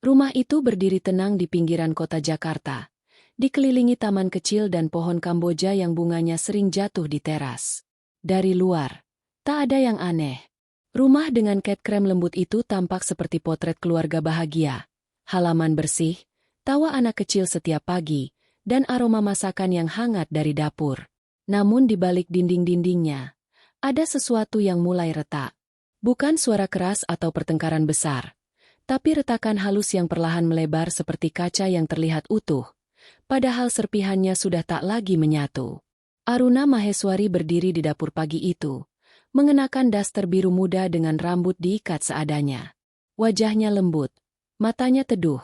Rumah itu berdiri tenang di pinggiran kota Jakarta, dikelilingi taman kecil dan pohon Kamboja yang bunganya sering jatuh di teras. Dari luar, tak ada yang aneh. Rumah dengan cat krem lembut itu tampak seperti potret keluarga bahagia. Halaman bersih, tawa anak kecil setiap pagi, dan aroma masakan yang hangat dari dapur. Namun di balik dinding-dindingnya, ada sesuatu yang mulai retak. Bukan suara keras atau pertengkaran besar, tapi retakan halus yang perlahan melebar seperti kaca yang terlihat utuh, padahal serpihannya sudah tak lagi menyatu. Aruna Maheswari berdiri di dapur pagi itu, mengenakan daster biru muda dengan rambut diikat seadanya. Wajahnya lembut, matanya teduh,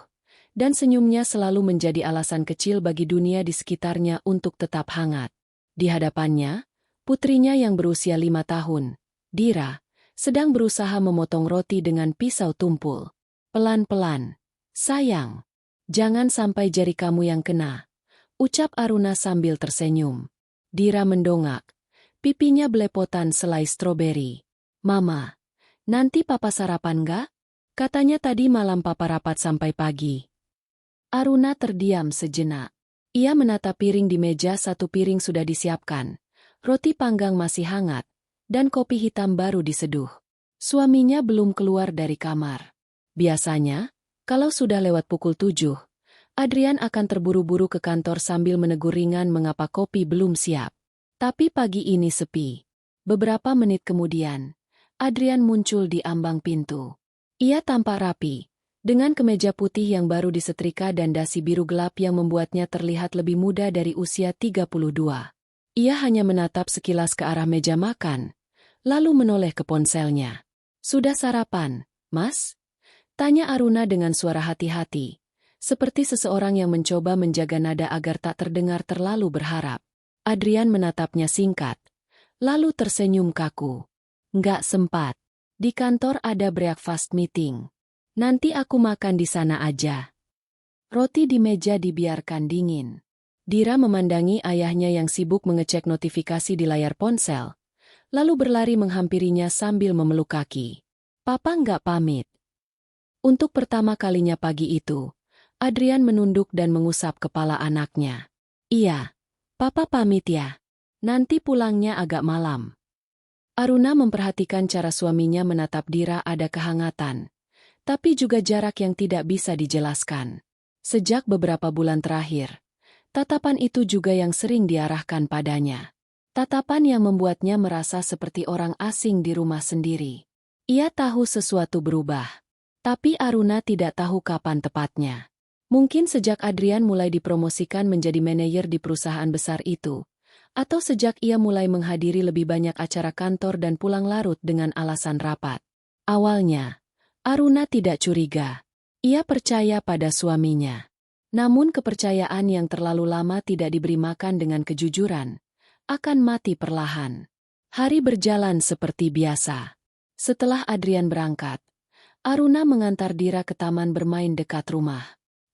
dan senyumnya selalu menjadi alasan kecil bagi dunia di sekitarnya untuk tetap hangat. Di hadapannya, putrinya yang berusia 5 tahun, Dira, sedang berusaha memotong roti dengan pisau tumpul. Pelan-pelan. Sayang, jangan sampai jari kamu yang kena, ucap Aruna sambil tersenyum. Dira mendongak, pipinya belepotan selai stroberi. Mama, nanti papa sarapan gak? Katanya tadi malam papa rapat sampai pagi. Aruna terdiam sejenak. Ia menatap piring di meja, satu piring sudah disiapkan. Roti panggang masih hangat, dan kopi hitam baru diseduh. Suaminya belum keluar dari kamar. Biasanya, kalau sudah lewat pukul 7, Adrian akan terburu-buru ke kantor sambil menegur ringan mengapa kopi belum siap. Tapi pagi ini sepi. Beberapa menit kemudian, Adrian muncul di ambang pintu. Ia tampak rapi, dengan kemeja putih yang baru disetrika dan dasi biru gelap yang membuatnya terlihat lebih muda dari usia 32. Ia hanya menatap sekilas ke arah meja makan, lalu menoleh ke ponselnya. "Sudah sarapan, Mas?" tanya Aruna dengan suara hati-hati, seperti seseorang yang mencoba menjaga nada agar tak terdengar terlalu berharap. Adrian menatapnya singkat, lalu tersenyum kaku. "Nggak sempat. Di kantor ada breakfast meeting. Nanti aku makan di sana aja." Roti di meja dibiarkan dingin. Dira memandangi ayahnya yang sibuk mengecek notifikasi di layar ponsel, lalu berlari menghampirinya sambil memeluk kaki. "Papa nggak pamit?" Untuk pertama kalinya pagi itu, Adrian menunduk dan mengusap kepala anaknya. "Iya, papa pamit ya. Nanti pulangnya agak malam." Aruna memperhatikan cara suaminya menatap Dira, ada kehangatan, tapi juga jarak yang tidak bisa dijelaskan. Sejak beberapa bulan terakhir, tatapan itu juga yang sering diarahkan padanya. Tatapan yang membuatnya merasa seperti orang asing di rumah sendiri. Ia tahu sesuatu berubah, tapi Aruna tidak tahu kapan tepatnya. Mungkin sejak Adrian mulai dipromosikan menjadi manajer di perusahaan besar itu, atau sejak ia mulai menghadiri lebih banyak acara kantor dan pulang larut dengan alasan rapat. Awalnya, Aruna tidak curiga. Ia percaya pada suaminya. Namun kepercayaan yang terlalu lama tidak diberi makan dengan kejujuran akan mati perlahan. Hari berjalan seperti biasa. Setelah Adrian berangkat, Aruna mengantar Dira ke taman bermain dekat rumah.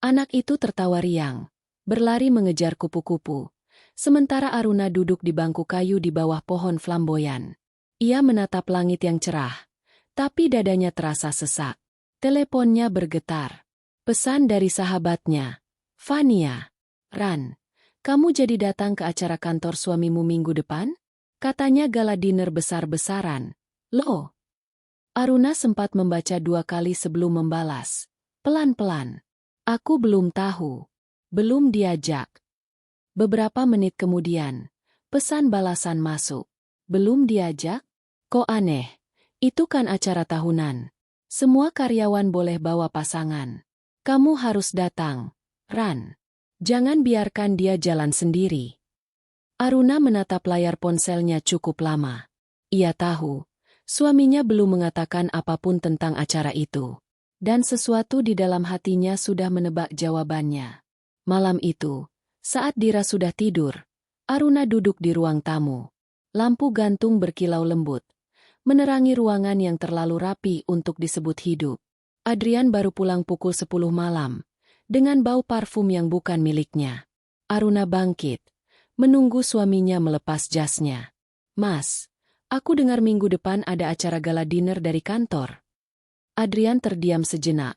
Anak itu tertawa riang, berlari mengejar kupu-kupu, sementara Aruna duduk di bangku kayu di bawah pohon flamboyan. Ia menatap langit yang cerah, tapi dadanya terasa sesak. Teleponnya bergetar. Pesan dari sahabatnya. "Fania, Ran, kamu jadi datang ke acara kantor suamimu minggu depan?" Katanya gala dinner besar-besaran. "Loh?" Aruna sempat membaca 2 kali sebelum membalas. Pelan-pelan. "Aku belum tahu. Belum diajak." Beberapa menit kemudian, pesan balasan masuk. "Belum diajak? Kok aneh? Itu kan acara tahunan. Semua karyawan boleh bawa pasangan. Kamu harus datang, Ran. Jangan biarkan dia jalan sendiri." Aruna menatap layar ponselnya cukup lama. Ia tahu, suaminya belum mengatakan apapun tentang acara itu. Dan sesuatu di dalam hatinya sudah menebak jawabannya. Malam itu, saat Dira sudah tidur, Aruna duduk di ruang tamu. Lampu gantung berkilau lembut, menerangi ruangan yang terlalu rapi untuk disebut hidup. Adrian baru pulang pukul 10 malam, dengan bau parfum yang bukan miliknya. Aruna bangkit, menunggu suaminya melepas jasnya. "Mas, aku dengar minggu depan ada acara gala dinner dari kantor." Adrian terdiam sejenak,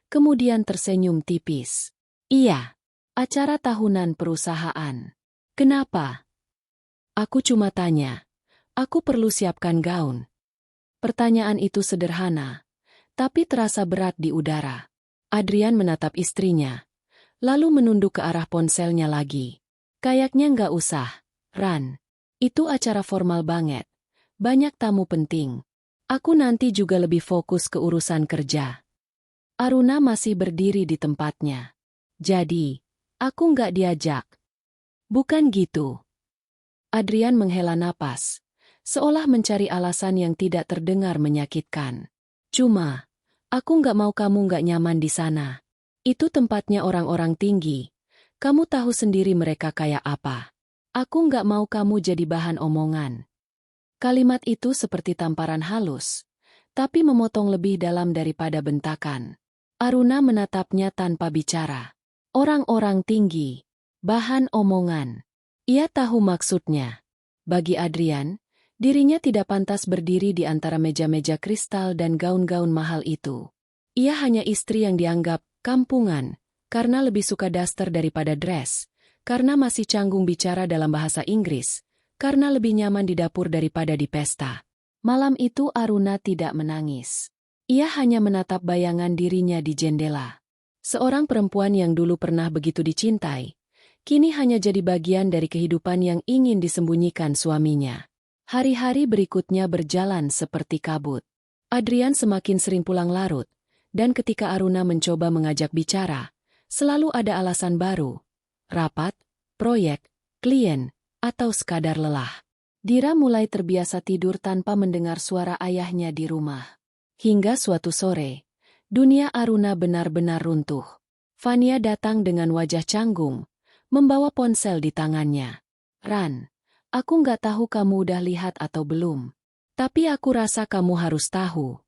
kemudian tersenyum tipis. Iya, acara tahunan perusahaan. Kenapa? Aku cuma tanya. Aku perlu siapkan gaun. Pertanyaan itu sederhana, tapi terasa berat di udara. Adrian menatap istrinya, lalu menunduk ke arah ponselnya lagi. Kayaknya nggak usah, Ran. Itu acara formal banget. Banyak tamu penting. Aku nanti juga lebih fokus ke urusan kerja. Aruna masih berdiri di tempatnya. Jadi, aku nggak diajak. Bukan gitu. Adrian menghela napas, seolah mencari alasan yang tidak terdengar menyakitkan. Cuma, aku nggak mau kamu nggak nyaman di sana. Itu tempatnya orang-orang tinggi. Kamu tahu sendiri mereka kayak apa. Aku nggak mau kamu jadi bahan omongan. Kalimat itu seperti tamparan halus, tapi memotong lebih dalam daripada bentakan. Aruna menatapnya tanpa bicara. Orang-orang tinggi, bahan omongan. Ia tahu maksudnya. Bagi Adrian, dirinya tidak pantas berdiri di antara meja-meja kristal dan gaun-gaun mahal itu. Ia hanya istri yang dianggap kampungan, karena lebih suka daster daripada dress, karena masih canggung bicara dalam bahasa Inggris, karena lebih nyaman di dapur daripada di pesta. Malam itu Aruna tidak menangis. Ia hanya menatap bayangan dirinya di jendela. Seorang perempuan yang dulu pernah begitu dicintai, kini hanya jadi bagian dari kehidupan yang ingin disembunyikan suaminya. Hari-hari berikutnya berjalan seperti kabut. Adrian semakin sering pulang larut, dan ketika Aruna mencoba mengajak bicara, selalu ada alasan baru. Rapat, proyek, klien, atau sekadar lelah. Dira mulai terbiasa tidur tanpa mendengar suara ayahnya di rumah. Hingga suatu sore, dunia Aruna benar-benar runtuh. Fania datang dengan wajah canggung, membawa ponsel di tangannya. Ran, aku nggak tahu kamu udah lihat atau belum. Tapi aku rasa kamu harus tahu.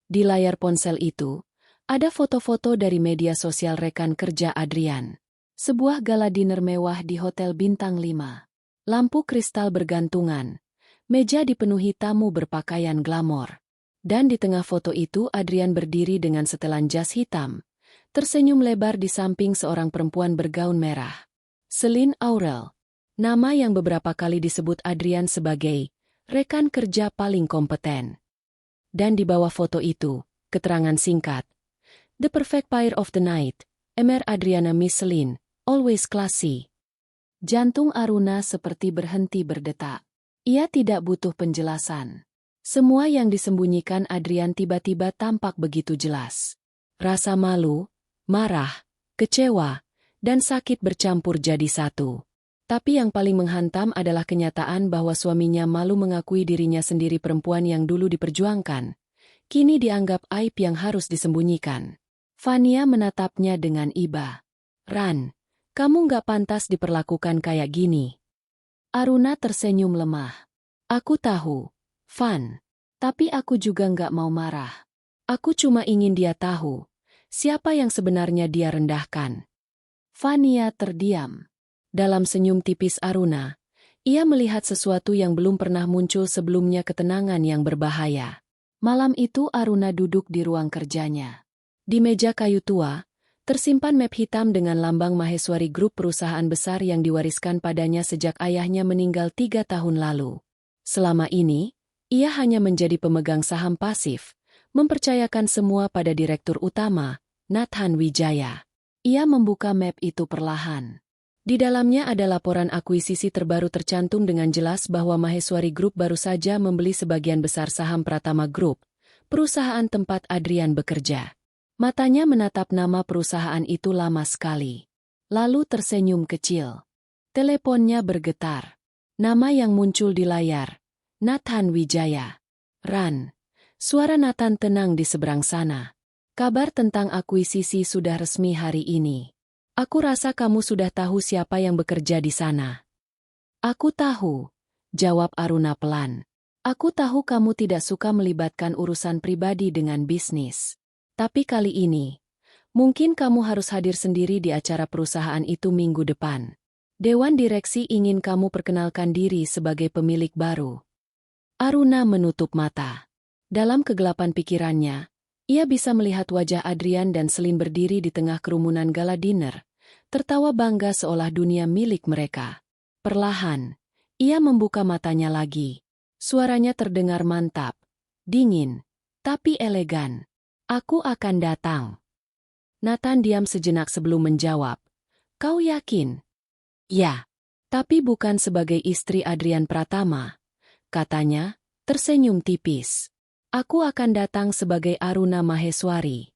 Di layar ponsel itu, ada foto-foto dari media sosial rekan kerja Adrian. Sebuah gala dinner mewah di Hotel Bintang 5. Lampu kristal bergantungan. Meja dipenuhi tamu berpakaian glamor. Dan di tengah foto itu Adrian berdiri dengan setelan jas hitam, tersenyum lebar di samping seorang perempuan bergaun merah. Celine Aurel. Nama yang beberapa kali disebut Adrian sebagai rekan kerja paling kompeten. Dan di bawah foto itu, keterangan singkat. The perfect pair of the night. Mr. Adriana Miss Celine. Always classy. Jantung Aruna seperti berhenti berdetak. Ia tidak butuh penjelasan. Semua yang disembunyikan Adrian tiba-tiba tampak begitu jelas. Rasa malu, marah, kecewa, dan sakit bercampur jadi satu. Tapi yang paling menghantam adalah kenyataan bahwa suaminya malu mengakui dirinya sendiri perempuan yang dulu diperjuangkan. Kini dianggap aib yang harus disembunyikan. Fania menatapnya dengan iba. Ran, kamu nggak pantas diperlakukan kayak gini. Aruna tersenyum lemah. Aku tahu, Van. Tapi aku juga nggak mau marah. Aku cuma ingin dia tahu, siapa yang sebenarnya dia rendahkan. Fania terdiam. Dalam senyum tipis Aruna, ia melihat sesuatu yang belum pernah muncul sebelumnya, ketenangan yang berbahaya. Malam itu Aruna duduk di ruang kerjanya. Di meja kayu tua, tersimpan map hitam dengan lambang Maheswari Group, perusahaan besar yang diwariskan padanya sejak ayahnya meninggal 3 tahun lalu. Selama ini, ia hanya menjadi pemegang saham pasif, mempercayakan semua pada direktur utama, Nathan Wijaya. Ia membuka map itu perlahan. Di dalamnya ada laporan akuisisi terbaru tercantum dengan jelas bahwa Maheswari Group baru saja membeli sebagian besar saham Pratama Group, perusahaan tempat Adrian bekerja. Matanya menatap nama perusahaan itu lama sekali. Lalu tersenyum kecil. Teleponnya bergetar. Nama yang muncul di layar. Nathan Wijaya. Ran. Suara Nathan tenang di seberang sana. Kabar tentang akuisisi sudah resmi hari ini. Aku rasa kamu sudah tahu siapa yang bekerja di sana. Aku tahu, jawab Aruna pelan. Aku tahu kamu tidak suka melibatkan urusan pribadi dengan bisnis. Tapi kali ini, mungkin kamu harus hadir sendiri di acara perusahaan itu minggu depan. Dewan direksi ingin kamu perkenalkan diri sebagai pemilik baru. Aruna menutup mata. Dalam kegelapan pikirannya, Ia bisa melihat wajah Adrian dan Selin berdiri di tengah kerumunan gala dinner, tertawa bangga seolah dunia milik mereka. Perlahan, ia membuka matanya lagi. Suaranya terdengar mantap, dingin, tapi elegan. Aku akan datang. Nathan diam sejenak sebelum menjawab. Kau yakin? Ya, tapi bukan sebagai istri Adrian Pratama, katanya, tersenyum tipis. Aku akan datang sebagai Aruna Maheswari.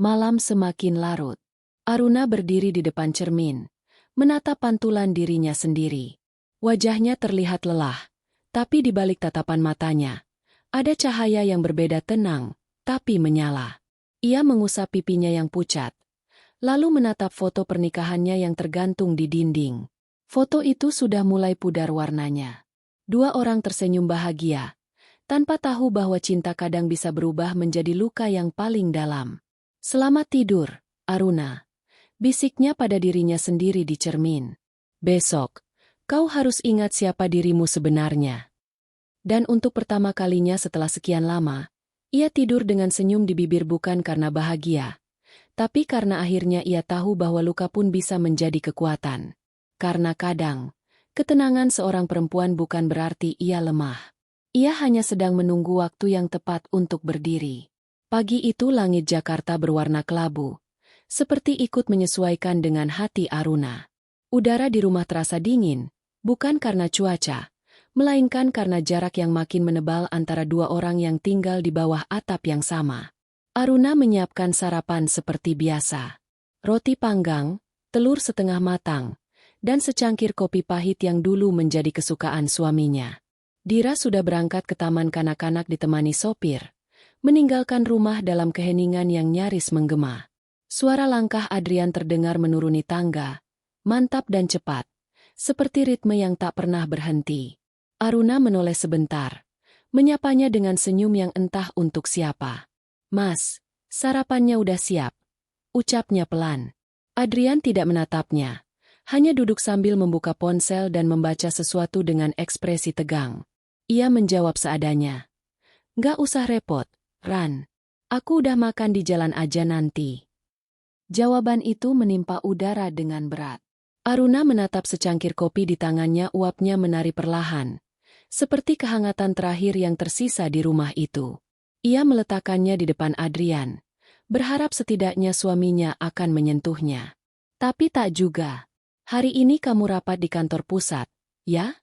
Malam semakin larut. Aruna berdiri di depan cermin, menatap pantulan dirinya sendiri. Wajahnya terlihat lelah, tapi di balik tatapan matanya, ada cahaya yang berbeda tenang, tapi menyala. Ia mengusap pipinya yang pucat, lalu menatap foto pernikahannya yang tergantung di dinding. Foto itu sudah mulai pudar warnanya. Dua orang tersenyum bahagia, tanpa tahu bahwa cinta kadang bisa berubah menjadi luka yang paling dalam. Selamat tidur, Aruna, bisiknya pada dirinya sendiri di cermin. Besok, kau harus ingat siapa dirimu sebenarnya. Dan untuk pertama kalinya setelah sekian lama, ia tidur dengan senyum di bibir bukan karena bahagia, tapi karena akhirnya ia tahu bahwa luka pun bisa menjadi kekuatan. Karena kadang, ketenangan seorang perempuan bukan berarti ia lemah. Ia hanya sedang menunggu waktu yang tepat untuk berdiri. Pagi itu langit Jakarta berwarna kelabu, seperti ikut menyesuaikan dengan hati Aruna. Udara di rumah terasa dingin, bukan karena cuaca, melainkan karena jarak yang makin menebal antara dua orang yang tinggal di bawah atap yang sama. Aruna menyiapkan sarapan seperti biasa. Roti panggang, telur setengah matang, dan secangkir kopi pahit yang dulu menjadi kesukaan suaminya. Dira sudah berangkat ke taman kanak-kanak ditemani sopir, meninggalkan rumah dalam keheningan yang nyaris menggema. Suara langkah Adrian terdengar menuruni tangga, mantap dan cepat, seperti ritme yang tak pernah berhenti. Aruna menoleh sebentar, menyapanya dengan senyum yang entah untuk siapa. Mas, sarapannya udah siap, ucapnya pelan. Adrian tidak menatapnya, hanya duduk sambil membuka ponsel dan membaca sesuatu dengan ekspresi tegang. Ia menjawab seadanya. Nggak usah repot, Ran. Aku udah makan di jalan aja nanti. Jawaban itu menimpa udara dengan berat. Aruna menatap secangkir kopi di tangannya, uapnya menari perlahan, seperti kehangatan terakhir yang tersisa di rumah itu. Ia meletakkannya di depan Adrian, berharap setidaknya suaminya akan menyentuhnya. Tapi tak juga. Hari ini kamu rapat di kantor pusat, ya?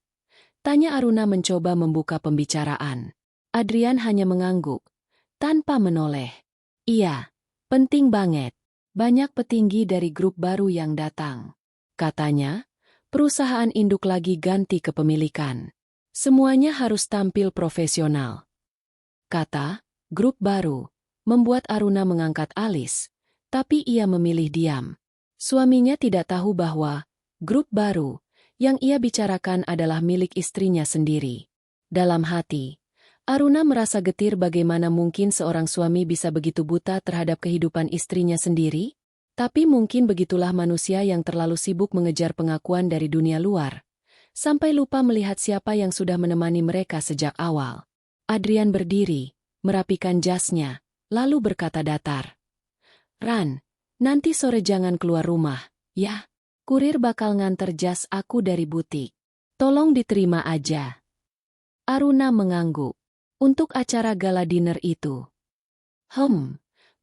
Tanya Aruna mencoba membuka pembicaraan. Adrian hanya mengangguk, tanpa menoleh. Iya, penting banget. Banyak petinggi dari grup baru yang datang. Katanya, perusahaan induk lagi ganti kepemilikan. Semuanya harus tampil profesional. Kata, grup baru, membuat Aruna mengangkat alis, tapi ia memilih diam. Suaminya tidak tahu bahwa grup baru yang ia bicarakan adalah milik istrinya sendiri. Dalam hati, Aruna merasa getir bagaimana mungkin seorang suami bisa begitu buta terhadap kehidupan istrinya sendiri. Tapi mungkin begitulah manusia yang terlalu sibuk mengejar pengakuan dari dunia luar, sampai lupa melihat siapa yang sudah menemani mereka sejak awal. Adrian berdiri, merapikan jasnya, lalu berkata datar. Ran, nanti sore jangan keluar rumah, ya? Kurir bakal nganter jas aku dari butik. Tolong diterima aja. Aruna mengangguk. Untuk acara gala dinner itu.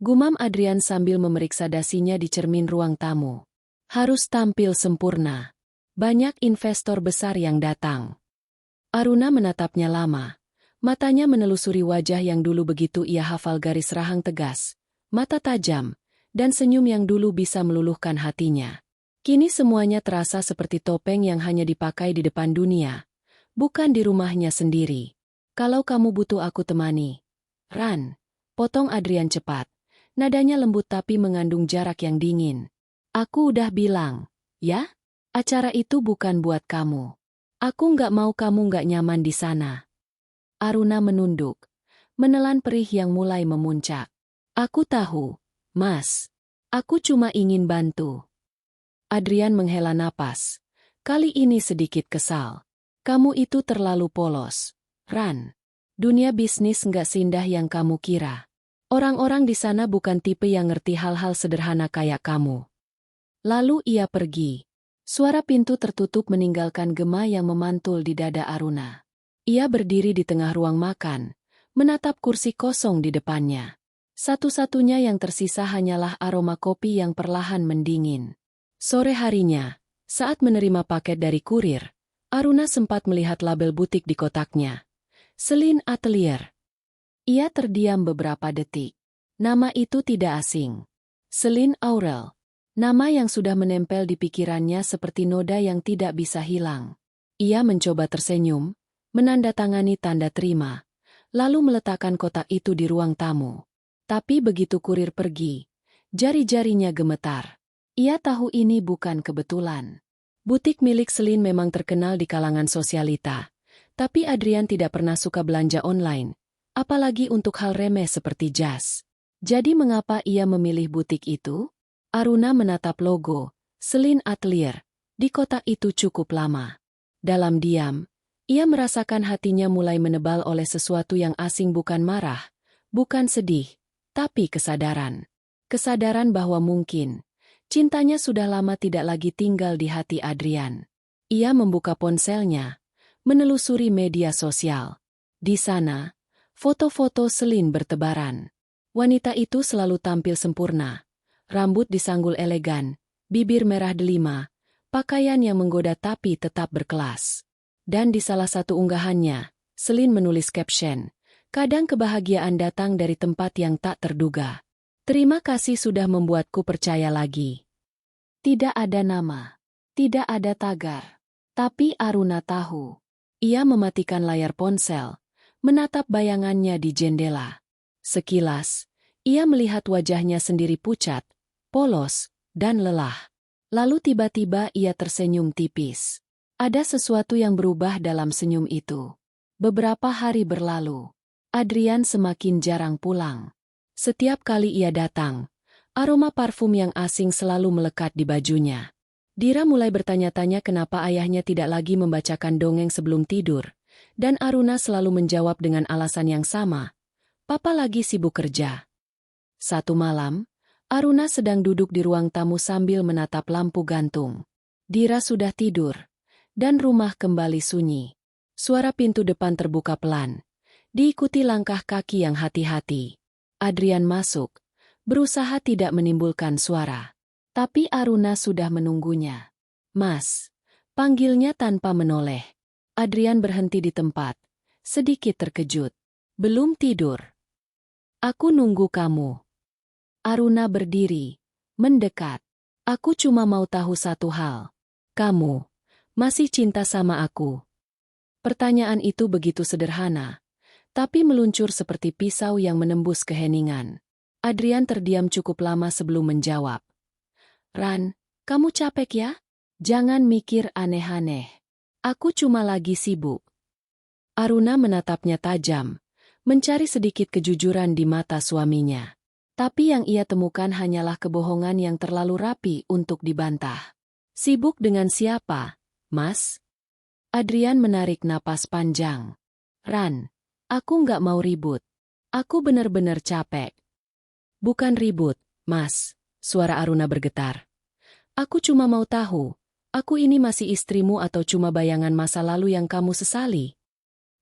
Gumam Adrian sambil memeriksa dasinya di cermin ruang tamu. Harus tampil sempurna. Banyak investor besar yang datang. Aruna menatapnya lama. Matanya menelusuri wajah yang dulu begitu ia hafal, garis rahang tegas, mata tajam, dan senyum yang dulu bisa meluluhkan hatinya. Kini semuanya terasa seperti topeng yang hanya dipakai di depan dunia, bukan di rumahnya sendiri. Kalau kamu butuh aku temani. Ran, potong Adrian cepat. Nadanya lembut tapi mengandung jarak yang dingin. Aku udah bilang, ya? Acara itu bukan buat kamu. Aku nggak mau kamu nggak nyaman di sana. Aruna menunduk, menelan perih yang mulai memuncak. Aku tahu, Mas. Aku cuma ingin bantu. Adrian menghela napas. Kali ini sedikit kesal. Kamu itu terlalu polos. Ran, dunia bisnis nggak seindah yang kamu kira. Orang-orang di sana bukan tipe yang ngerti hal-hal sederhana kayak kamu. Lalu ia pergi. Suara pintu tertutup meninggalkan gema yang memantul di dada Aruna. Ia berdiri di tengah ruang makan, menatap kursi kosong di depannya. Satu-satunya yang tersisa hanyalah aroma kopi yang perlahan mendingin. Sore harinya, saat menerima paket dari kurir, Aruna sempat melihat label butik di kotaknya. Celine Atelier. Ia terdiam beberapa detik. Nama itu tidak asing. Celine Aurel. Nama yang sudah menempel di pikirannya seperti noda yang tidak bisa hilang. Ia mencoba tersenyum, menandatangani tanda terima, lalu meletakkan kotak itu di ruang tamu. Tapi begitu kurir pergi, jari-jarinya gemetar. Ia tahu ini bukan kebetulan. Butik milik Celine memang terkenal di kalangan sosialita, tapi Adrian tidak pernah suka belanja online, apalagi untuk hal remeh seperti jas. Jadi mengapa ia memilih butik itu? Aruna menatap logo, Celine Atelier, di kotak itu cukup lama. Dalam diam, ia merasakan hatinya mulai menebal oleh sesuatu yang asing, bukan marah, bukan sedih, tapi kesadaran. Kesadaran bahwa mungkin cintanya sudah lama tidak lagi tinggal di hati Adrian. Ia membuka ponselnya, menelusuri media sosial. Di sana, foto-foto Celine bertebaran. Wanita itu selalu tampil sempurna. Rambut disanggul elegan, bibir merah delima, pakaian yang menggoda tapi tetap berkelas. Dan di salah satu unggahannya, Celine menulis caption, "Kadang kebahagiaan datang dari tempat yang tak terduga. Terima kasih sudah membuatku percaya lagi." Tidak ada nama, tidak ada tagar. Tapi Aruna tahu. Ia mematikan layar ponsel, menatap bayangannya di jendela. Sekilas, ia melihat wajahnya sendiri pucat, polos, dan lelah. Lalu tiba-tiba ia tersenyum tipis. Ada sesuatu yang berubah dalam senyum itu. Beberapa hari berlalu. Adrian semakin jarang pulang. Setiap kali ia datang, aroma parfum yang asing selalu melekat di bajunya. Dira mulai bertanya-tanya kenapa ayahnya tidak lagi membacakan dongeng sebelum tidur, dan Aruna selalu menjawab dengan alasan yang sama. Papa lagi sibuk kerja. Satu malam, Aruna sedang duduk di ruang tamu sambil menatap lampu gantung. Dira sudah tidur, dan rumah kembali sunyi. Suara pintu depan terbuka pelan, diikuti langkah kaki yang hati-hati. Adrian masuk, berusaha tidak menimbulkan suara. Tapi Aruna sudah menunggunya. "Mas," panggilnya tanpa menoleh. Adrian berhenti di tempat, sedikit terkejut. "Belum tidur? Aku nunggu kamu." Aruna berdiri, mendekat. "Aku cuma mau tahu satu hal. Kamu masih cinta sama aku?" Pertanyaan itu begitu sederhana, tapi meluncur seperti pisau yang menembus keheningan. Adrian terdiam cukup lama sebelum menjawab. "Ran, kamu capek ya? Jangan mikir aneh-aneh. Aku cuma lagi sibuk." Aruna menatapnya tajam, mencari sedikit kejujuran di mata suaminya. Tapi yang ia temukan hanyalah kebohongan yang terlalu rapi untuk dibantah. "Sibuk dengan siapa, Mas?" Adrian menarik napas panjang. "Ran, aku nggak mau ribut. Aku benar-benar capek." "Bukan ribut, Mas," suara Aruna bergetar. "Aku cuma mau tahu, aku ini masih istrimu atau cuma bayangan masa lalu yang kamu sesali?"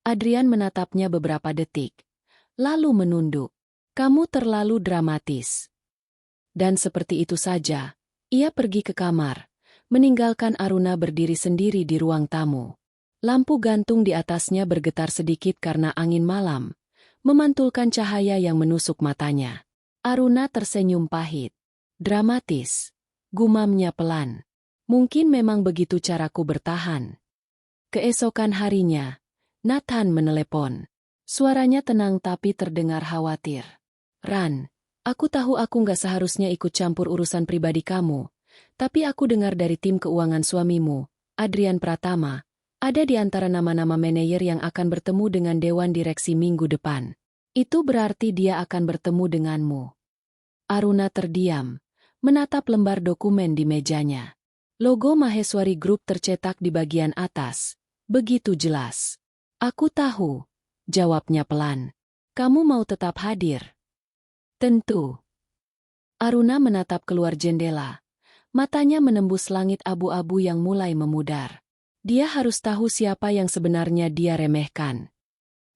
Adrian menatapnya beberapa detik, lalu menunduk. "Kamu terlalu dramatis." Dan seperti itu saja, ia pergi ke kamar, meninggalkan Aruna berdiri sendiri di ruang tamu. Lampu gantung di atasnya bergetar sedikit karena angin malam, memantulkan cahaya yang menusuk matanya. Aruna tersenyum pahit. "Dramatis," gumamnya pelan. "Mungkin memang begitu caraku bertahan." Keesokan harinya, Nathan menelepon. Suaranya tenang tapi terdengar khawatir. "Ran, aku tahu aku nggak seharusnya ikut campur urusan pribadi kamu, tapi aku dengar dari tim keuangan suamimu, Adrian Pratama, ada di antara nama-nama manajer yang akan bertemu dengan Dewan Direksi minggu depan. Itu berarti dia akan bertemu denganmu." Aruna terdiam, menatap lembar dokumen di mejanya. Logo Maheswari Group tercetak di bagian atas, begitu jelas. "Aku tahu," jawabnya pelan. "Kamu mau tetap hadir?" Tentu. Aruna menatap keluar jendela. Matanya menembus langit abu-abu yang mulai memudar. Dia harus tahu siapa yang sebenarnya dia remehkan.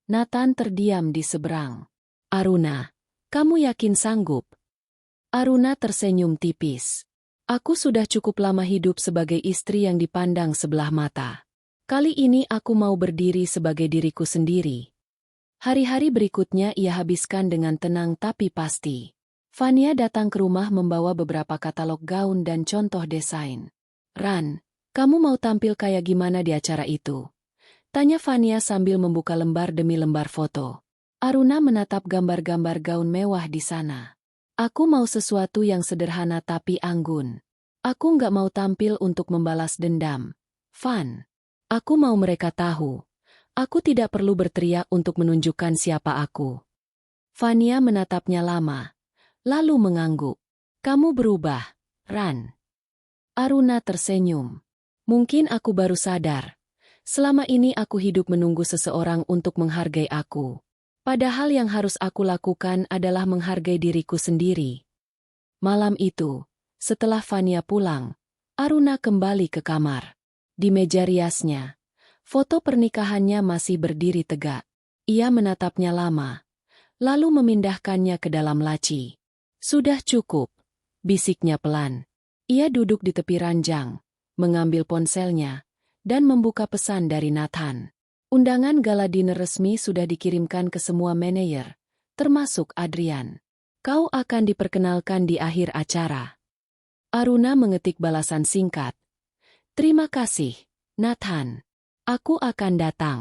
Nathan terdiam di seberang. Aruna, kamu yakin sanggup? Aruna tersenyum tipis. Aku sudah cukup lama hidup sebagai istri yang dipandang sebelah mata. Kali ini aku mau berdiri sebagai diriku sendiri. Hari-hari berikutnya ia habiskan dengan tenang tapi pasti. Fania datang ke rumah membawa beberapa katalog gaun dan contoh desain. Ran, kamu mau tampil kayak gimana di acara itu? Tanya Fania sambil membuka lembar demi lembar foto. Aruna menatap gambar-gambar gaun mewah di sana. Aku mau sesuatu yang sederhana tapi anggun. Aku nggak mau tampil untuk membalas dendam. Fan. Aku mau mereka tahu. Aku tidak perlu berteriak untuk menunjukkan siapa aku. Fania menatapnya lama. Lalu mengangguk. Kamu berubah, Ran. Aruna tersenyum. Mungkin aku baru sadar. Selama ini aku hidup menunggu seseorang untuk menghargai aku. Padahal yang harus aku lakukan adalah menghargai diriku sendiri. Malam itu, setelah Fania pulang, Aruna kembali ke kamar. Di meja riasnya, foto pernikahannya masih berdiri tegak. Ia menatapnya lama, lalu memindahkannya ke dalam laci. Sudah cukup, bisiknya pelan. Ia duduk di tepi ranjang, mengambil ponselnya, dan membuka pesan dari Nathan. Undangan gala dinner resmi sudah dikirimkan ke semua manajer, termasuk Adrian. Kau akan diperkenalkan di akhir acara. Aruna mengetik balasan singkat. Terima kasih, Nathan. Aku akan datang.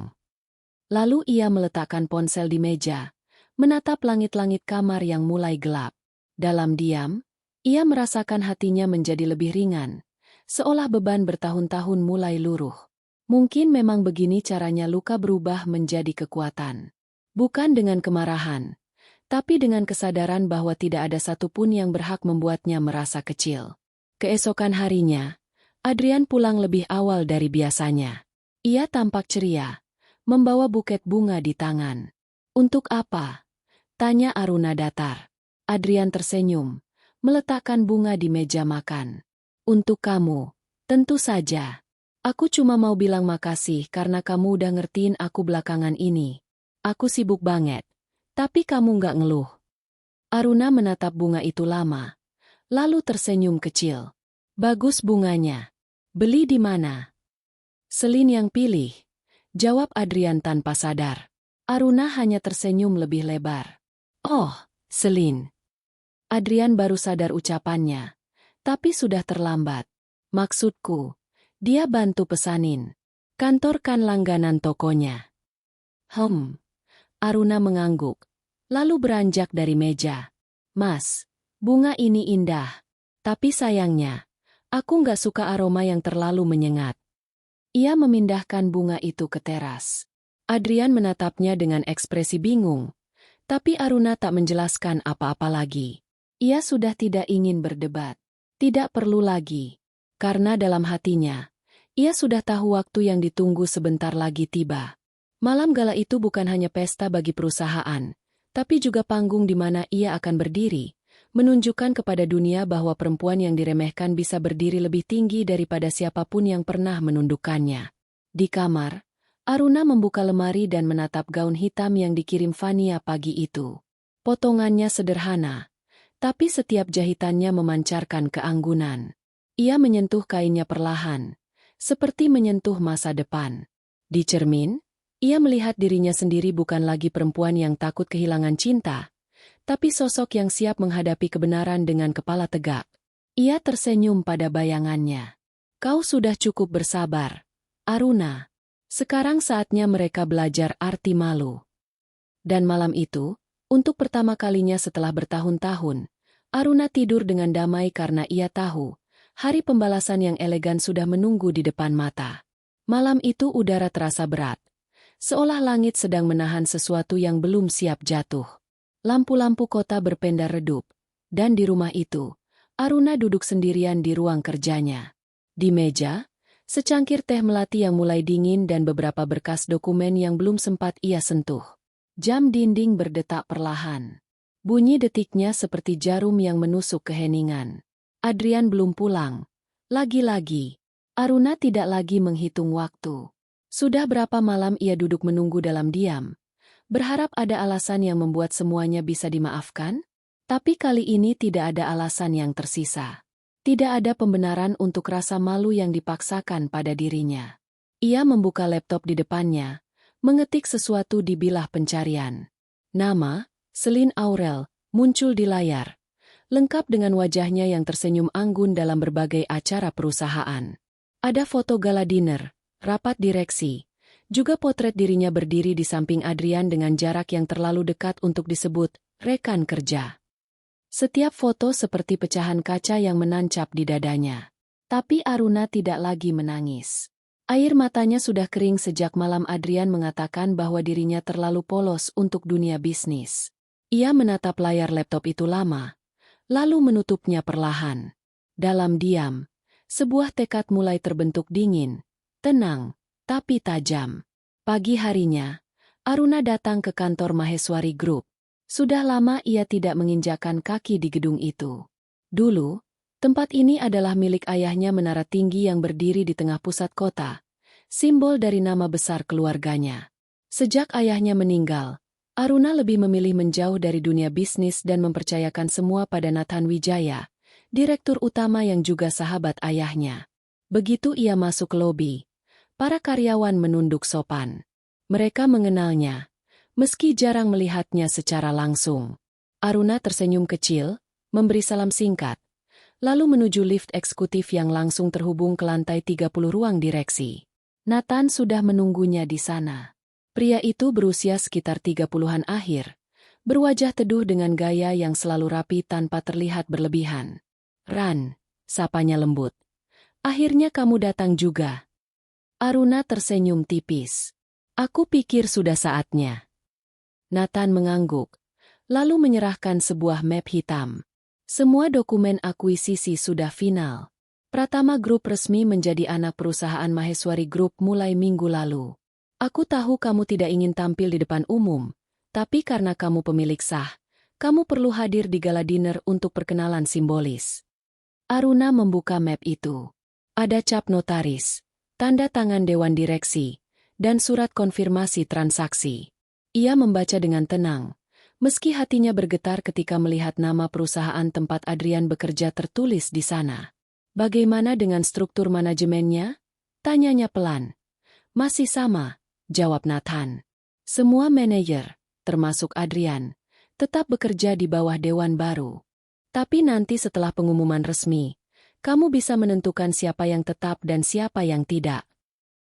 Lalu ia meletakkan ponsel di meja, menatap langit-langit kamar yang mulai gelap. Dalam diam, ia merasakan hatinya menjadi lebih ringan, seolah beban bertahun-tahun mulai luruh. Mungkin memang begini caranya luka berubah menjadi kekuatan. Bukan dengan kemarahan, tapi dengan kesadaran bahwa tidak ada satupun yang berhak membuatnya merasa kecil. Keesokan harinya, Adrian pulang lebih awal dari biasanya. Ia tampak ceria, membawa buket bunga di tangan. Untuk apa? Tanya Aruna datar. Adrian tersenyum, meletakkan bunga di meja makan. Untuk kamu, tentu saja. Aku cuma mau bilang makasih karena kamu udah ngertiin aku belakangan ini. Aku sibuk banget, tapi kamu nggak ngeluh. Aruna menatap bunga itu lama, lalu tersenyum kecil. Bagus bunganya. Beli di mana? Selin yang pilih, jawab Adrian tanpa sadar. Aruna hanya tersenyum lebih lebar. Oh, Selin. Adrian baru sadar ucapannya, tapi sudah terlambat. Maksudku, dia bantu pesanin. Kantorkan langganan tokonya. Aruna mengangguk, lalu beranjak dari meja. Mas, bunga ini indah, tapi sayangnya, aku nggak suka aroma yang terlalu menyengat. Ia memindahkan bunga itu ke teras. Adrian menatapnya dengan ekspresi bingung, tapi Aruna tak menjelaskan apa-apa lagi. Ia sudah tidak ingin berdebat. Tidak perlu lagi. Karena dalam hatinya, ia sudah tahu waktu yang ditunggu sebentar lagi tiba. Malam gala itu bukan hanya pesta bagi perusahaan, tapi juga panggung di mana ia akan berdiri, menunjukkan kepada dunia bahwa perempuan yang diremehkan bisa berdiri lebih tinggi daripada siapapun yang pernah menundukkannya. Di kamar, Aruna membuka lemari dan menatap gaun hitam yang dikirim Fania pagi itu. Potongannya sederhana, tapi setiap jahitannya memancarkan keanggunan. Ia menyentuh kainnya perlahan, seperti menyentuh masa depan. Di cermin, ia melihat dirinya sendiri bukan lagi perempuan yang takut kehilangan cinta, tapi sosok yang siap menghadapi kebenaran dengan kepala tegak. Ia tersenyum pada bayangannya. Kau sudah cukup bersabar, Aruna. Sekarang saatnya mereka belajar arti malu. Dan malam itu, untuk pertama kalinya setelah bertahun-tahun, Aruna tidur dengan damai karena ia tahu, hari pembalasan yang elegan sudah menunggu di depan mata. Malam itu udara terasa berat, seolah langit sedang menahan sesuatu yang belum siap jatuh. Lampu-lampu kota berpendar redup, dan di rumah itu, Aruna duduk sendirian di ruang kerjanya. Di meja, secangkir teh melati yang mulai dingin dan beberapa berkas dokumen yang belum sempat ia sentuh. Jam dinding berdetak perlahan. Bunyi detiknya seperti jarum yang menusuk keheningan. Adrian belum pulang. Lagi-lagi, Aruna tidak lagi menghitung waktu. Sudah berapa malam ia duduk menunggu dalam diam, berharap ada alasan yang membuat semuanya bisa dimaafkan? Tapi kali ini tidak ada alasan yang tersisa. Tidak ada pembenaran untuk rasa malu yang dipaksakan pada dirinya. Ia membuka laptop di depannya, mengetik sesuatu di bilah pencarian. Nama, Celine Aurel, muncul di layar, lengkap dengan wajahnya yang tersenyum anggun dalam berbagai acara perusahaan. Ada foto gala dinner, rapat direksi, juga potret dirinya berdiri di samping Adrian dengan jarak yang terlalu dekat untuk disebut rekan kerja. Setiap foto seperti pecahan kaca yang menancap di dadanya. Tapi Aruna tidak lagi menangis. Air matanya sudah kering sejak malam Adrian mengatakan bahwa dirinya terlalu polos untuk dunia bisnis. Ia menatap layar laptop itu lama, lalu menutupnya perlahan. Dalam diam, sebuah tekad mulai terbentuk dingin, tenang, tapi tajam. Pagi harinya, Aruna datang ke kantor Maheswari Group. Sudah lama ia tidak menginjakkan kaki di gedung itu. Dulu, tempat ini adalah milik ayahnya menara tinggi yang berdiri di tengah pusat kota, simbol dari nama besar keluarganya. Sejak ayahnya meninggal, Aruna lebih memilih menjauh dari dunia bisnis dan mempercayakan semua pada Nathan Wijaya, direktur utama yang juga sahabat ayahnya. Begitu ia masuk ke lobi, para karyawan menunduk sopan. Mereka mengenalnya, meski jarang melihatnya secara langsung. Aruna tersenyum kecil, memberi salam singkat, lalu menuju lift eksekutif yang langsung terhubung ke lantai 30 ruang direksi. Nathan sudah menunggunya di sana. Pria itu berusia sekitar 30-an akhir, berwajah teduh dengan gaya yang selalu rapi tanpa terlihat berlebihan. "Ran," sapanya lembut. "Akhirnya kamu datang juga." Aruna tersenyum tipis. "Aku pikir sudah saatnya." Nathan mengangguk, lalu menyerahkan sebuah map hitam. Semua dokumen akuisisi sudah final. Pratama Group resmi menjadi anak perusahaan Maheswari Group mulai minggu lalu. Aku tahu kamu tidak ingin tampil di depan umum, tapi karena kamu pemilik sah, kamu perlu hadir di gala dinner untuk perkenalan simbolis. Aruna membuka map itu. Ada cap notaris, tanda tangan dewan direksi, dan surat konfirmasi transaksi. Ia membaca dengan tenang, meski hatinya bergetar ketika melihat nama perusahaan tempat Adrian bekerja tertulis di sana. "Bagaimana dengan struktur manajemennya?" tanyanya pelan. "Masih sama," jawab Nathan. "Semua manajer, termasuk Adrian, tetap bekerja di bawah dewan baru. Tapi nanti setelah pengumuman resmi, kamu bisa menentukan siapa yang tetap dan siapa yang tidak."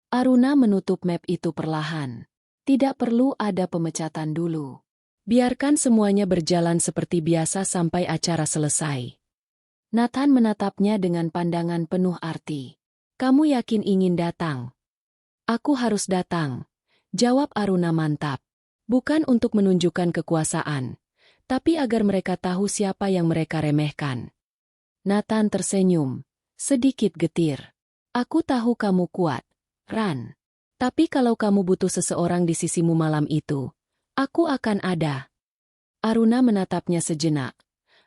Aruna menutup map itu perlahan. Tidak perlu ada pemecatan dulu. Biarkan semuanya berjalan seperti biasa sampai acara selesai. Nathan menatapnya dengan pandangan penuh arti. "Kamu yakin ingin datang?" "Aku harus datang," jawab Aruna mantap. "Bukan untuk menunjukkan kekuasaan, tapi agar mereka tahu siapa yang mereka remehkan." Nathan tersenyum, sedikit getir. "Aku tahu kamu kuat, Ran. Tapi kalau kamu butuh seseorang di sisimu malam itu, aku akan ada." Aruna menatapnya sejenak,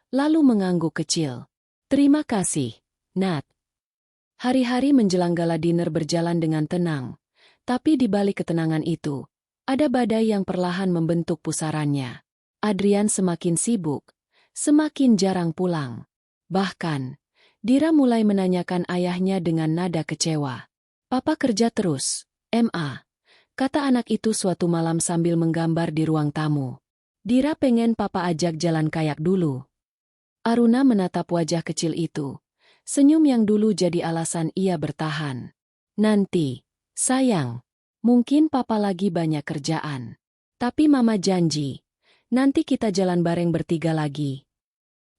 lalu mengangguk kecil. "Terima kasih, Nat." Hari-hari menjelang gala dinner berjalan dengan tenang, tapi di balik ketenangan itu, ada badai yang perlahan membentuk pusarannya. Adrian semakin sibuk, semakin jarang pulang. Bahkan, Dira mulai menanyakan ayahnya dengan nada kecewa. "Papa kerja terus, Ma," kata anak itu suatu malam sambil menggambar di ruang tamu. "Dira pengen papa ajak jalan kayak dulu." Aruna menatap wajah kecil itu, senyum yang dulu jadi alasan ia bertahan. "Nanti, sayang, mungkin papa lagi banyak kerjaan. Tapi mama janji, nanti kita jalan bareng bertiga lagi."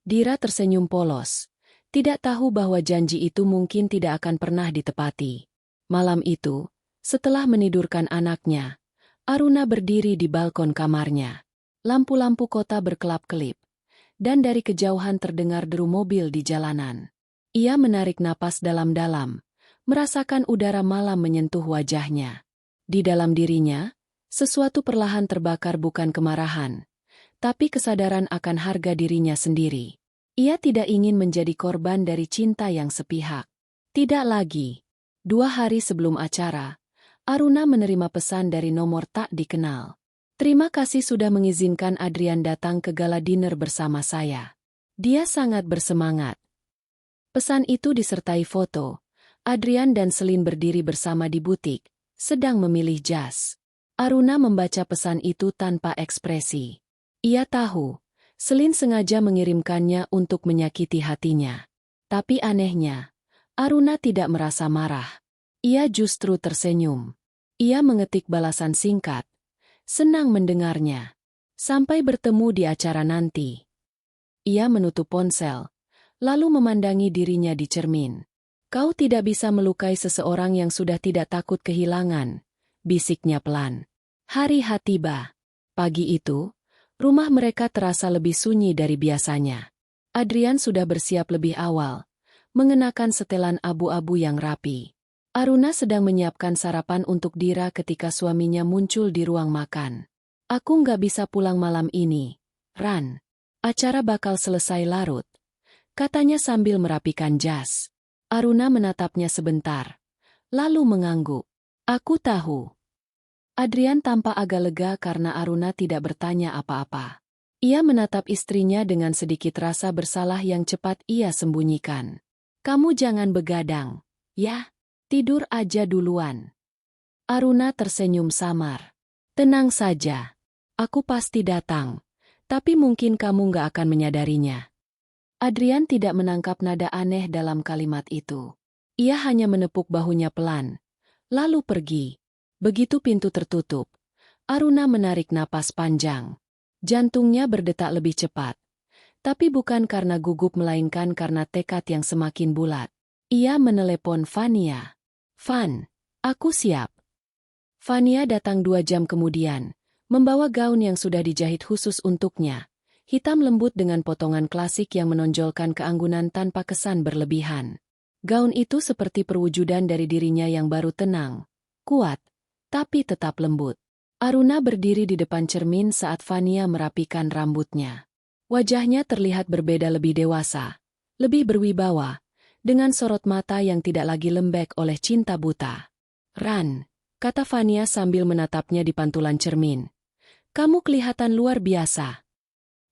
Dira tersenyum polos, tidak tahu bahwa janji itu mungkin tidak akan pernah ditepati. Malam itu, setelah menidurkan anaknya, Aruna berdiri di balkon kamarnya. Lampu-lampu kota berkelap-kelip, dan dari kejauhan terdengar deru mobil di jalanan. Ia menarik napas dalam-dalam, merasakan udara malam menyentuh wajahnya. Di dalam dirinya, sesuatu perlahan terbakar, bukan kemarahan, tapi kesadaran akan harga dirinya sendiri. Ia tidak ingin menjadi korban dari cinta yang sepihak. Tidak lagi. 2 hari sebelum acara, Aruna menerima pesan dari nomor tak dikenal. Terima kasih sudah mengizinkan Adrian datang ke gala dinner bersama saya. Dia sangat bersemangat. Pesan itu disertai foto. Adrian dan Selin berdiri bersama di butik, sedang memilih jas. Aruna membaca pesan itu tanpa ekspresi. Ia tahu, Selin sengaja mengirimkannya untuk menyakiti hatinya. Tapi anehnya, Aruna tidak merasa marah. Ia justru tersenyum. Ia mengetik balasan singkat. Senang mendengarnya. Sampai bertemu di acara nanti. Ia menutup ponsel, lalu memandangi dirinya di cermin. Kau tidak bisa melukai seseorang yang sudah tidak takut kehilangan, bisiknya pelan. Hari H tiba. Pagi itu, rumah mereka terasa lebih sunyi dari biasanya. Adrian sudah bersiap lebih awal, mengenakan setelan abu-abu yang rapi. Aruna sedang menyiapkan sarapan untuk Dira ketika suaminya muncul di ruang makan. Aku nggak bisa pulang malam ini, Ran. Acara bakal selesai larut, katanya sambil merapikan jas. Aruna menatapnya sebentar, lalu mengangguk. Aku tahu. Adrian tampak agak lega karena Aruna tidak bertanya apa-apa. Ia menatap istrinya dengan sedikit rasa bersalah yang cepat ia sembunyikan. Kamu jangan begadang, ya? Tidur aja duluan. Aruna tersenyum samar. Tenang saja. Aku pasti datang, tapi mungkin kamu nggak akan menyadarinya. Adrian tidak menangkap nada aneh dalam kalimat itu. Ia hanya menepuk bahunya pelan, lalu pergi. Begitu pintu tertutup, Aruna menarik napas panjang. Jantungnya berdetak lebih cepat. Tapi bukan karena gugup melainkan karena tekad yang semakin bulat. Ia menelepon Fania. Van, aku siap. Fania datang 2 jam kemudian, membawa gaun yang sudah dijahit khusus untuknya. Hitam lembut dengan potongan klasik yang menonjolkan keanggunan tanpa kesan berlebihan. Gaun itu seperti perwujudan dari dirinya yang baru tenang, kuat, tapi tetap lembut. Aruna berdiri di depan cermin saat Fania merapikan rambutnya. Wajahnya terlihat berbeda, lebih dewasa, lebih berwibawa, dengan sorot mata yang tidak lagi lembek oleh cinta buta. Ran, kata Fania sambil menatapnya di pantulan cermin. Kamu kelihatan luar biasa.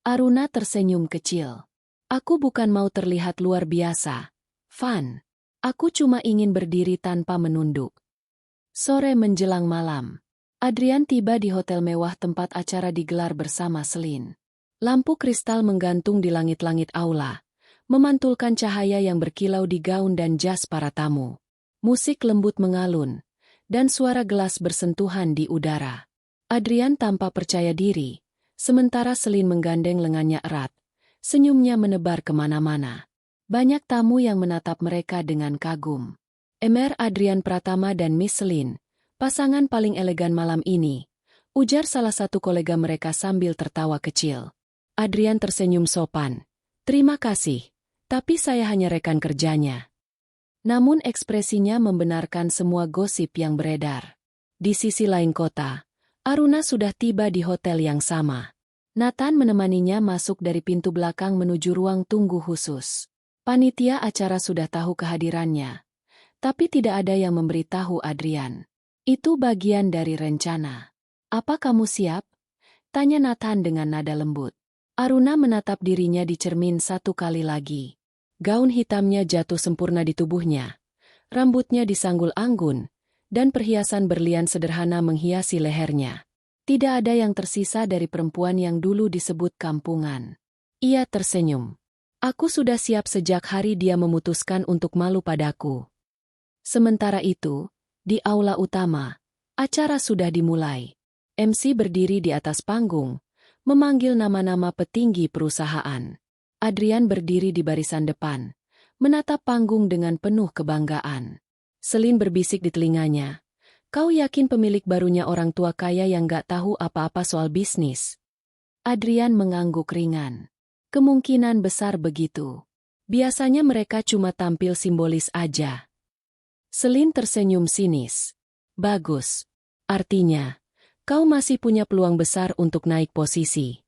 Aruna tersenyum kecil. Aku bukan mau terlihat luar biasa, Van. Aku cuma ingin berdiri tanpa menunduk. Sore menjelang malam, Adrian tiba di hotel mewah tempat acara digelar bersama Selin. Lampu kristal menggantung di langit-langit aula, memantulkan cahaya yang berkilau di gaun dan jas para tamu. Musik lembut mengalun, dan suara gelas bersentuhan di udara. Adrian tampak percaya diri, sementara Selin menggandeng lengannya erat. Senyumnya menebar kemana-mana. Banyak tamu yang menatap mereka dengan kagum. Emer Adrian Pratama dan Miss Selin, pasangan paling elegan malam ini, ujar salah satu kolega mereka sambil tertawa kecil. Adrian tersenyum sopan. Terima kasih, tapi saya hanya rekan kerjanya. Namun ekspresinya membenarkan semua gosip yang beredar. Di sisi lain kota, Aruna sudah tiba di hotel yang sama. Nathan menemaninya masuk dari pintu belakang menuju ruang tunggu khusus. Panitia acara sudah tahu kehadirannya, tapi tidak ada yang memberitahu Adrian. Itu bagian dari rencana. Apa kamu siap? Tanya Nathan dengan nada lembut. Aruna menatap dirinya di cermin 1 kali lagi. Gaun hitamnya jatuh sempurna di tubuhnya. Rambutnya disanggul anggun, dan perhiasan berlian sederhana menghiasi lehernya. Tidak ada yang tersisa dari perempuan yang dulu disebut kampungan. Ia tersenyum. Aku sudah siap sejak hari dia memutuskan untuk malu padaku. Sementara itu, di aula utama, acara sudah dimulai. MC berdiri di atas panggung, memanggil nama-nama petinggi perusahaan. Adrian berdiri di barisan depan, menatap panggung dengan penuh kebanggaan. Selin berbisik di telinganya. Kau yakin pemilik barunya orang tua kaya yang gak tahu apa-apa soal bisnis? Adrian mengangguk ringan. Kemungkinan besar begitu. Biasanya mereka cuma tampil simbolis aja. Selin tersenyum sinis. Bagus. Artinya, kau masih punya peluang besar untuk naik posisi.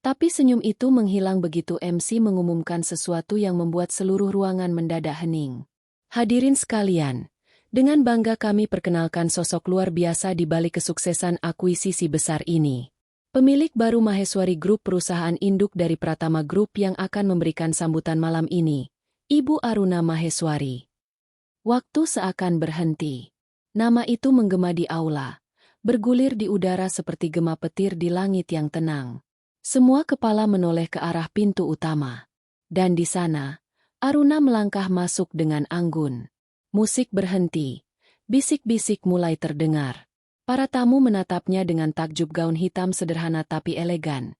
Tapi senyum itu menghilang begitu MC mengumumkan sesuatu yang membuat seluruh ruangan mendadak hening. Hadirin sekalian, dengan bangga kami perkenalkan sosok luar biasa di balik kesuksesan akuisisi besar ini. Pemilik baru Maheswari Group, perusahaan induk dari Pratama Group yang akan memberikan sambutan malam ini, Ibu Aruna Maheswari. Waktu seakan berhenti. Nama itu menggema di aula, bergulir di udara seperti gema petir di langit yang tenang. Semua kepala menoleh ke arah pintu utama. Dan di sana, Aruna melangkah masuk dengan anggun. Musik berhenti. Bisik-bisik mulai terdengar. Para tamu menatapnya dengan takjub. Gaun hitam sederhana tapi elegan.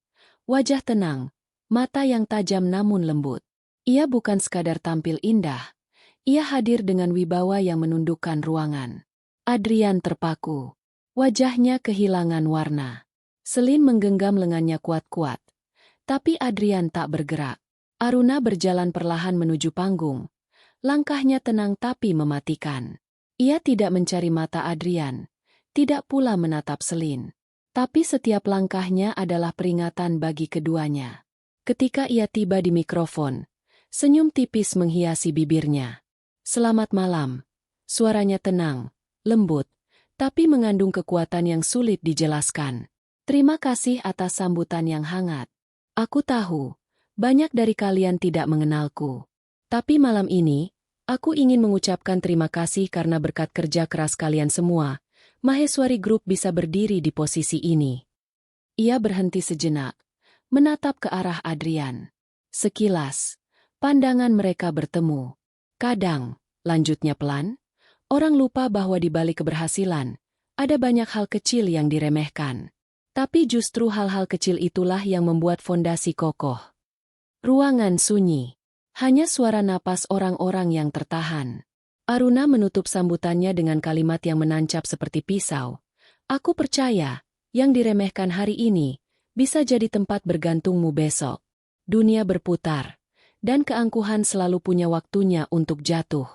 Wajah tenang, mata yang tajam namun lembut. Ia bukan sekadar tampil indah. Ia hadir dengan wibawa yang menundukkan ruangan. Adrian terpaku. Wajahnya kehilangan warna. Selin menggenggam lengannya kuat-kuat. Tapi Adrian tak bergerak. Aruna berjalan perlahan menuju panggung. Langkahnya tenang tapi mematikan. Ia tidak mencari mata Adrian. Tidak pula menatap Selin. Tapi setiap langkahnya adalah peringatan bagi keduanya. Ketika ia tiba di mikrofon, senyum tipis menghiasi bibirnya. Selamat malam. Suaranya tenang, lembut, tapi mengandung kekuatan yang sulit dijelaskan. Terima kasih atas sambutan yang hangat. Aku tahu, banyak dari kalian tidak mengenalku. Tapi malam ini, aku ingin mengucapkan terima kasih karena berkat kerja keras kalian semua, Maheswari Group bisa berdiri di posisi ini. Ia berhenti sejenak, menatap ke arah Adrian. Sekilas, pandangan mereka bertemu. Kadang, lanjutnya pelan, orang lupa bahwa di balik keberhasilan, ada banyak hal kecil yang diremehkan. Tapi justru hal-hal kecil itulah yang membuat fondasi kokoh. Ruangan sunyi. Hanya suara napas orang-orang yang tertahan. Aruna menutup sambutannya dengan kalimat yang menancap seperti pisau. Aku percaya, yang diremehkan hari ini, bisa jadi tempat bergantungmu besok. Dunia berputar, dan keangkuhan selalu punya waktunya untuk jatuh.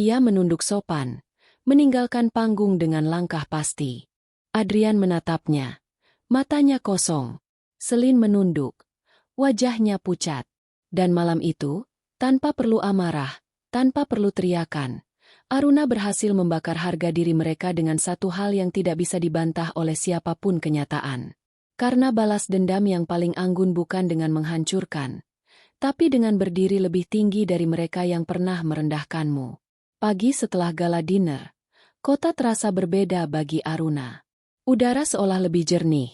Ia menunduk sopan, meninggalkan panggung dengan langkah pasti. Adrian menatapnya. Matanya kosong. Selin menunduk. Wajahnya pucat. Dan malam itu, tanpa perlu amarah, tanpa perlu teriakan, Aruna berhasil membakar harga diri mereka dengan satu hal yang tidak bisa dibantah oleh siapapun, kenyataan. Karena balas dendam yang paling anggun bukan dengan menghancurkan, tapi dengan berdiri lebih tinggi dari mereka yang pernah merendahkanmu. Pagi setelah gala dinner, kota terasa berbeda bagi Aruna. Udara seolah lebih jernih.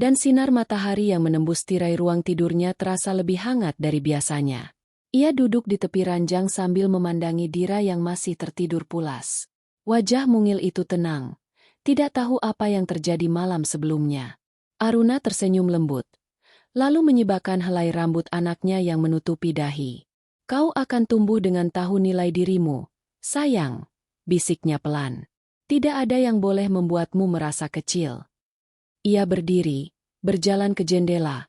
Dan sinar matahari yang menembus tirai ruang tidurnya terasa lebih hangat dari biasanya. Ia duduk di tepi ranjang sambil memandangi Dira yang masih tertidur pulas. Wajah mungil itu tenang, tidak tahu apa yang terjadi malam sebelumnya. Aruna tersenyum lembut, lalu menyibakkan helai rambut anaknya yang menutupi dahi. Kau akan tumbuh dengan tahu nilai dirimu, sayang, bisiknya pelan. Tidak ada yang boleh membuatmu merasa kecil. Ia berdiri, berjalan ke jendela,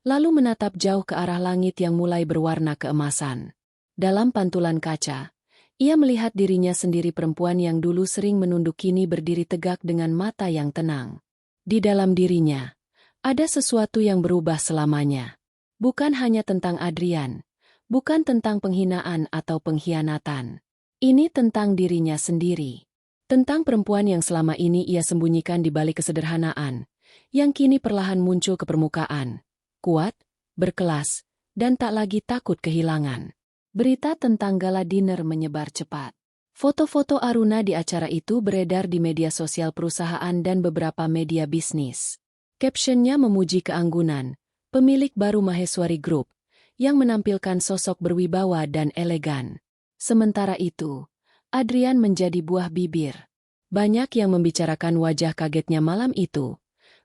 lalu menatap jauh ke arah langit yang mulai berwarna keemasan. Dalam pantulan kaca, ia melihat dirinya sendiri, perempuan yang dulu sering menunduk kini berdiri tegak dengan mata yang tenang. Di dalam dirinya, ada sesuatu yang berubah selamanya. Bukan hanya tentang Adrian, bukan tentang penghinaan atau pengkhianatan. Ini tentang dirinya sendiri. Tentang perempuan yang selama ini ia sembunyikan di balik kesederhanaan, yang kini perlahan muncul ke permukaan, kuat, berkelas, dan tak lagi takut kehilangan. Berita tentang gala dinner menyebar cepat. Foto-foto Aruna di acara itu beredar di media sosial perusahaan dan beberapa media bisnis. Captionnya memuji keanggunan pemilik baru Maheswari Group, yang menampilkan sosok berwibawa dan elegan. Sementara itu, Adrian menjadi buah bibir. Banyak yang membicarakan wajah kagetnya malam itu.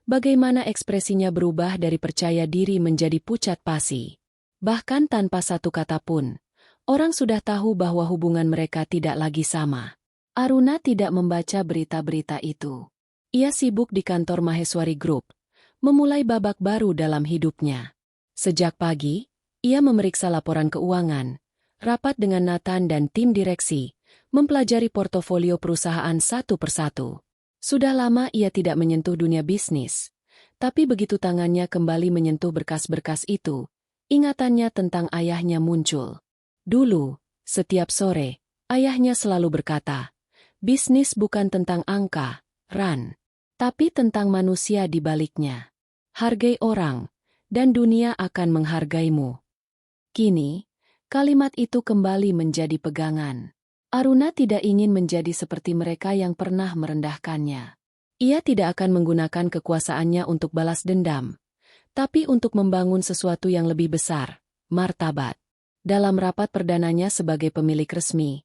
Bagaimana ekspresinya berubah dari percaya diri menjadi pucat pasi. Bahkan tanpa satu kata pun, orang sudah tahu bahwa hubungan mereka tidak lagi sama. Aruna tidak membaca berita-berita itu. Ia sibuk di kantor Maheswari Group, memulai babak baru dalam hidupnya. Sejak pagi, ia memeriksa laporan keuangan, rapat dengan Nathan dan tim direksi, mempelajari portofolio perusahaan satu persatu. Sudah lama ia tidak menyentuh dunia bisnis, Tapi begitu tangannya kembali menyentuh berkas-berkas itu, ingatannya tentang ayahnya muncul. Dulu, setiap sore, ayahnya selalu berkata, bisnis bukan tentang angka, Ran, tapi tentang manusia di baliknya. Hargai orang, dan dunia akan menghargaimu. Kini, kalimat itu kembali menjadi pegangan. Aruna tidak ingin menjadi seperti mereka yang pernah merendahkannya. Ia tidak akan menggunakan kekuasaannya untuk balas dendam, tapi untuk membangun sesuatu yang lebih besar, martabat. Dalam rapat perdananya sebagai pemilik resmi,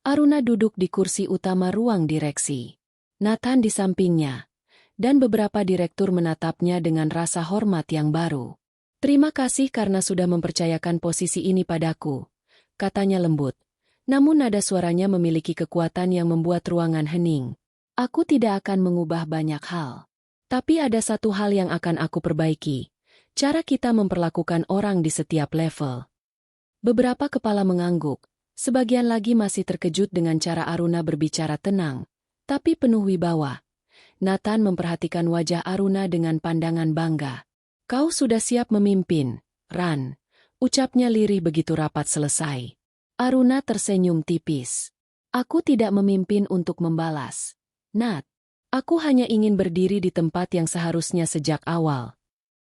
Aruna duduk di kursi utama ruang direksi. Nathan di sampingnya, dan beberapa direktur menatapnya dengan rasa hormat yang baru. Terima kasih karena sudah mempercayakan posisi ini padaku, katanya lembut. Namun nada suaranya memiliki kekuatan yang membuat ruangan hening. Aku tidak akan mengubah banyak hal. Tapi ada satu hal yang akan aku perbaiki. Cara kita memperlakukan orang di setiap level. Beberapa kepala mengangguk, sebagian lagi masih terkejut dengan cara Aruna berbicara tenang, tapi penuh wibawa. Nathan memperhatikan wajah Aruna dengan pandangan bangga. Kau sudah siap memimpin, Ran, ucapnya lirih begitu rapat selesai. Aruna tersenyum tipis. Aku tidak memimpin untuk membalas. Nat, aku hanya ingin berdiri di tempat yang seharusnya sejak awal.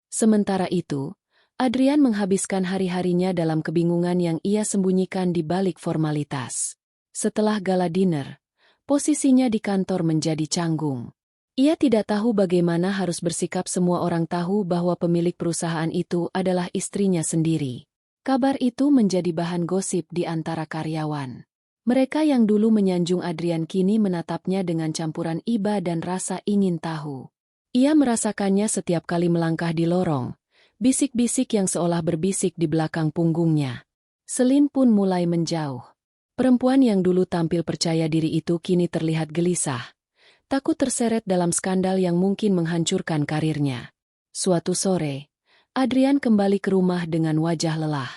Sementara itu, Adrian menghabiskan hari-harinya dalam kebingungan yang ia sembunyikan di balik formalitas. Setelah gala dinner, posisinya di kantor menjadi canggung. Ia tidak tahu bagaimana harus bersikap. Semua orang tahu bahwa pemilik perusahaan itu adalah istrinya sendiri. Kabar itu menjadi bahan gosip di antara karyawan. Mereka yang dulu menyanjung Adrian kini menatapnya dengan campuran iba dan rasa ingin tahu. Ia merasakannya setiap kali melangkah di lorong, bisik-bisik yang seolah berbisik di belakang punggungnya. Selin pun mulai menjauh. Perempuan yang dulu tampil percaya diri itu kini terlihat gelisah, takut terseret dalam skandal yang mungkin menghancurkan karirnya. Suatu sore, Adrian kembali ke rumah dengan wajah lelah.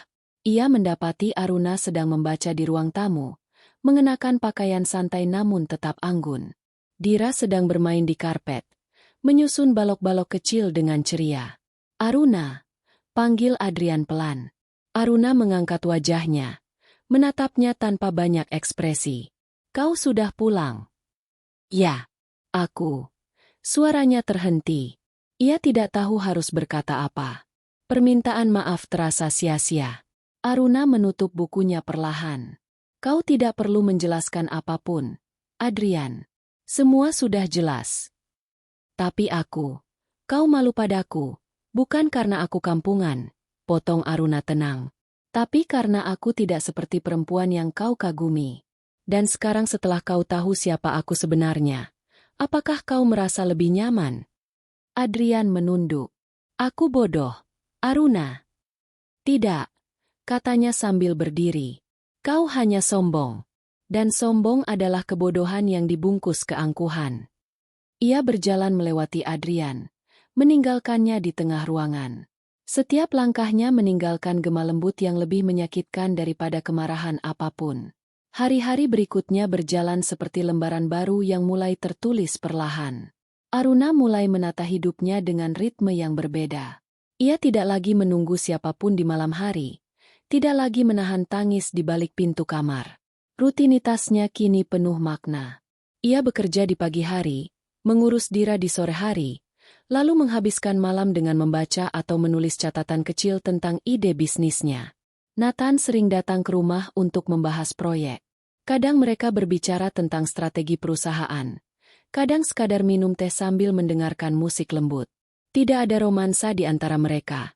Ia mendapati Aruna sedang membaca di ruang tamu, mengenakan pakaian santai namun tetap anggun. Dira sedang bermain di karpet, menyusun balok-balok kecil dengan ceria. Aruna, panggil Adrian pelan. Aruna mengangkat wajahnya, menatapnya tanpa banyak ekspresi. Kau sudah pulang? Ya, aku. Suaranya terhenti. Ia tidak tahu harus berkata apa. Permintaan maaf terasa sia-sia. Aruna menutup bukunya perlahan. Kau tidak perlu menjelaskan apapun, Adrian. Semua sudah jelas. Tapi kau malu padaku, bukan karena aku kampungan, potong Aruna tenang. Tapi karena aku tidak seperti perempuan yang kau kagumi. Dan sekarang setelah kau tahu siapa aku sebenarnya, apakah kau merasa lebih nyaman? Adrian menunduk. Aku bodoh, Aruna. Tidak, katanya sambil berdiri. Kau hanya sombong. Dan sombong adalah kebodohan yang dibungkus keangkuhan. Ia berjalan melewati Adrian, meninggalkannya di tengah ruangan. Setiap langkahnya meninggalkan gema lembut yang lebih menyakitkan daripada kemarahan apapun. Hari-hari berikutnya berjalan seperti lembaran baru yang mulai tertulis perlahan. Aruna mulai menata hidupnya dengan ritme yang berbeda. Ia tidak lagi menunggu siapapun di malam hari. Tidak lagi menahan tangis di balik pintu kamar. Rutinitasnya kini penuh makna. Ia bekerja di pagi hari, mengurus Dira di sore hari, lalu menghabiskan malam dengan membaca atau menulis catatan kecil tentang ide bisnisnya. Nathan sering datang ke rumah untuk membahas proyek. Kadang mereka berbicara tentang strategi perusahaan. Kadang sekadar minum teh sambil mendengarkan musik lembut. Tidak ada romansa di antara mereka.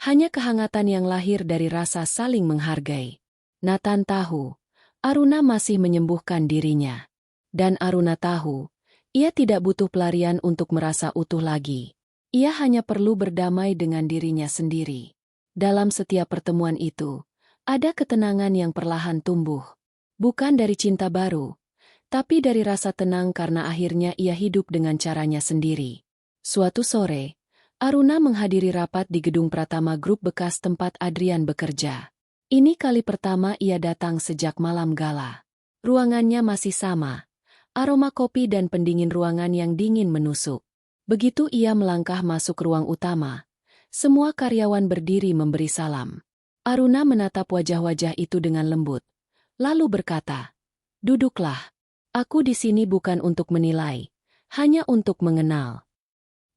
Hanya kehangatan yang lahir dari rasa saling menghargai. Nathan tahu, Aruna masih menyembuhkan dirinya. Dan Aruna tahu, ia tidak butuh pelarian untuk merasa utuh lagi. Ia hanya perlu berdamai dengan dirinya sendiri. Dalam setiap pertemuan itu, ada ketenangan yang perlahan tumbuh. Bukan dari cinta baru, tapi dari rasa tenang karena akhirnya ia hidup dengan caranya sendiri. Suatu sore, Aruna menghadiri rapat di gedung Pratama Group bekas tempat Adrian bekerja. Ini kali pertama ia datang sejak malam gala. Ruangannya masih sama. Aroma kopi dan pendingin ruangan yang dingin menusuk. Begitu ia melangkah masuk ruang utama, semua karyawan berdiri memberi salam. Aruna menatap wajah-wajah itu dengan lembut, lalu berkata, "Duduklah. Aku di sini bukan untuk menilai, hanya untuk mengenal."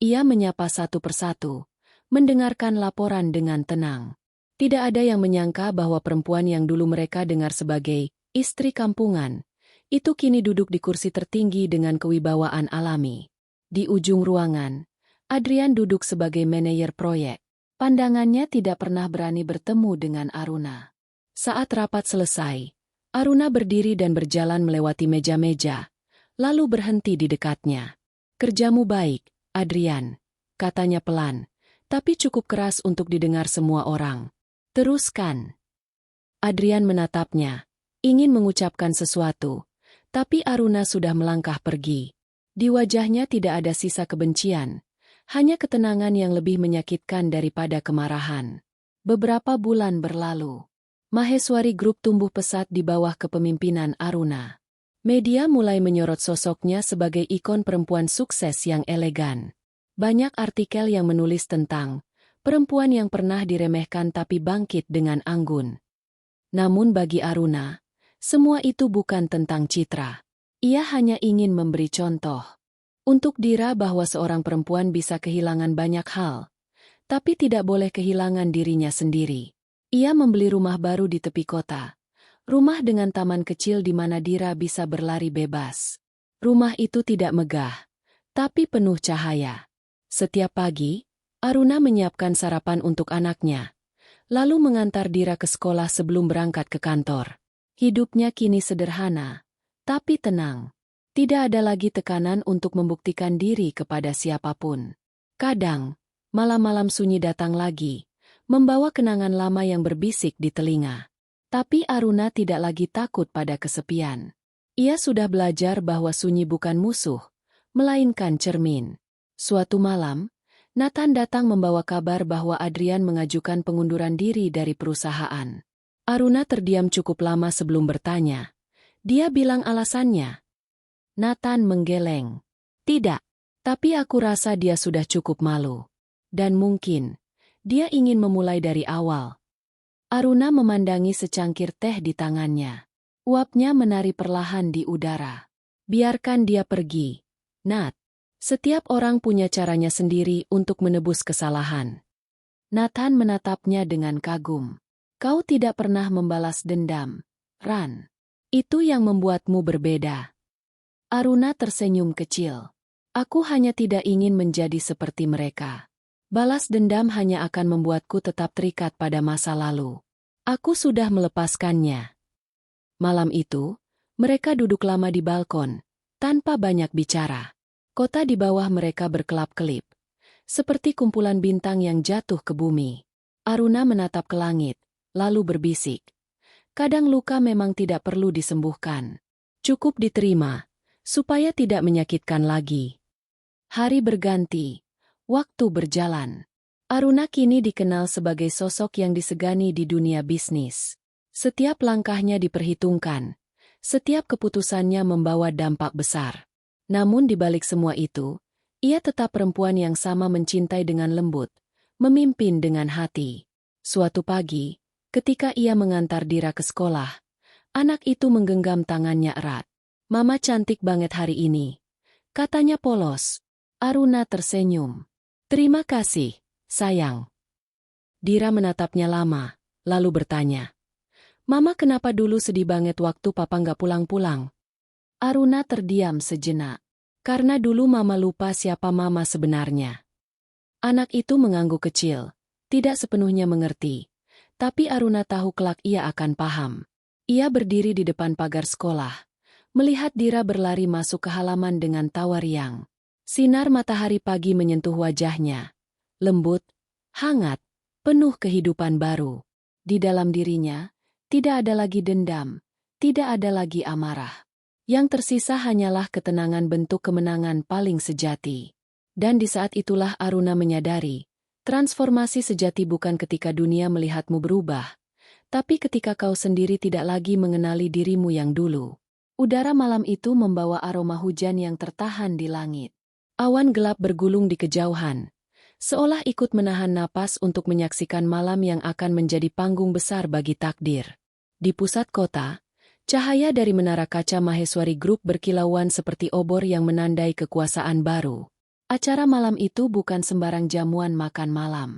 Ia menyapa satu persatu, mendengarkan laporan dengan tenang. Tidak ada yang menyangka bahwa perempuan yang dulu mereka dengar sebagai istri kampungan, itu kini duduk di kursi tertinggi dengan kewibawaan alami. Di ujung ruangan, Adrian duduk sebagai manajer proyek. Pandangannya tidak pernah berani bertemu dengan Aruna. Saat rapat selesai, Aruna berdiri dan berjalan melewati meja-meja, lalu berhenti di dekatnya. "Kerjamu baik, Adrian," katanya pelan, tapi cukup keras untuk didengar semua orang. "Teruskan." Adrian menatapnya, ingin mengucapkan sesuatu, tapi Aruna sudah melangkah pergi. Di wajahnya tidak ada sisa kebencian, hanya ketenangan yang lebih menyakitkan daripada kemarahan. Beberapa bulan berlalu. Maheswari Group tumbuh pesat di bawah kepemimpinan Aruna. Media mulai menyorot sosoknya sebagai ikon perempuan sukses yang elegan. Banyak artikel yang menulis tentang perempuan yang pernah diremehkan tapi bangkit dengan anggun. Namun bagi Aruna, semua itu bukan tentang citra. Ia hanya ingin memberi contoh. Untuk Dira bahwa seorang perempuan bisa kehilangan banyak hal, tapi tidak boleh kehilangan dirinya sendiri. Ia membeli rumah baru di tepi kota. Rumah dengan taman kecil di mana Dira bisa berlari bebas. Rumah itu tidak megah, tapi penuh cahaya. Setiap pagi, Aruna menyiapkan sarapan untuk anaknya, lalu mengantar Dira ke sekolah sebelum berangkat ke kantor. Hidupnya kini sederhana, tapi tenang. Tidak ada lagi tekanan untuk membuktikan diri kepada siapapun. Kadang, malam-malam sunyi datang lagi, membawa kenangan lama yang berbisik di telinga. Tapi Aruna tidak lagi takut pada kesepian. Ia sudah belajar bahwa sunyi bukan musuh, melainkan cermin. Suatu malam, Nathan datang membawa kabar bahwa Adrian mengajukan pengunduran diri dari perusahaan. Aruna terdiam cukup lama sebelum bertanya. Dia bilang alasannya. Nathan menggeleng. "Tidak, tapi aku rasa dia sudah cukup malu. Dan mungkin, dia ingin memulai dari awal." Aruna memandangi secangkir teh di tangannya. Uapnya menari perlahan di udara. "Biarkan dia pergi, Nat. Setiap orang punya caranya sendiri untuk menebus kesalahan." Nathan menatapnya dengan kagum. "Kau tidak pernah membalas dendam, Ran. Itu yang membuatmu berbeda." Aruna tersenyum kecil. "Aku hanya tidak ingin menjadi seperti mereka. Balas dendam hanya akan membuatku tetap terikat pada masa lalu. Aku sudah melepaskannya." Malam itu, mereka duduk lama di balkon, tanpa banyak bicara. Kota di bawah mereka berkelap-kelip, seperti kumpulan bintang yang jatuh ke bumi. Aruna menatap ke langit, lalu berbisik. "Kadang luka memang tidak perlu disembuhkan. Cukup diterima, supaya tidak menyakitkan lagi." Hari berganti, waktu berjalan. Aruna kini dikenal sebagai sosok yang disegani di dunia bisnis. Setiap langkahnya diperhitungkan, setiap keputusannya membawa dampak besar. Namun di balik semua itu, ia tetap perempuan yang sama mencintai dengan lembut, memimpin dengan hati. Suatu pagi, ketika ia mengantar Dira ke sekolah, anak itu menggenggam tangannya erat. "Mama cantik banget hari ini," katanya polos. Aruna tersenyum. "Terima kasih, sayang." Dira menatapnya lama, lalu bertanya, "Mama kenapa dulu sedih banget waktu papa nggak pulang-pulang?" Aruna terdiam sejenak. "Karena dulu mama lupa siapa mama sebenarnya." Anak itu mengangguk kecil, tidak sepenuhnya mengerti. Tapi Aruna tahu kelak ia akan paham. Ia berdiri di depan pagar sekolah, melihat Dira berlari masuk ke halaman dengan tawa riang. Sinar matahari pagi menyentuh wajahnya. Lembut, hangat, penuh kehidupan baru. Di dalam dirinya, tidak ada lagi dendam, tidak ada lagi amarah. Yang tersisa hanyalah ketenangan bentuk kemenangan paling sejati. Dan di saat itulah Aruna menyadari, transformasi sejati bukan ketika dunia melihatmu berubah, tapi ketika kau sendiri tidak lagi mengenali dirimu yang dulu. Udara malam itu membawa aroma hujan yang tertahan di langit. Awan gelap bergulung di kejauhan, seolah ikut menahan napas untuk menyaksikan malam yang akan menjadi panggung besar bagi takdir. Di pusat kota, cahaya dari menara kaca Maheswari Group berkilauan seperti obor yang menandai kekuasaan baru. Acara malam itu bukan sembarang jamuan makan malam.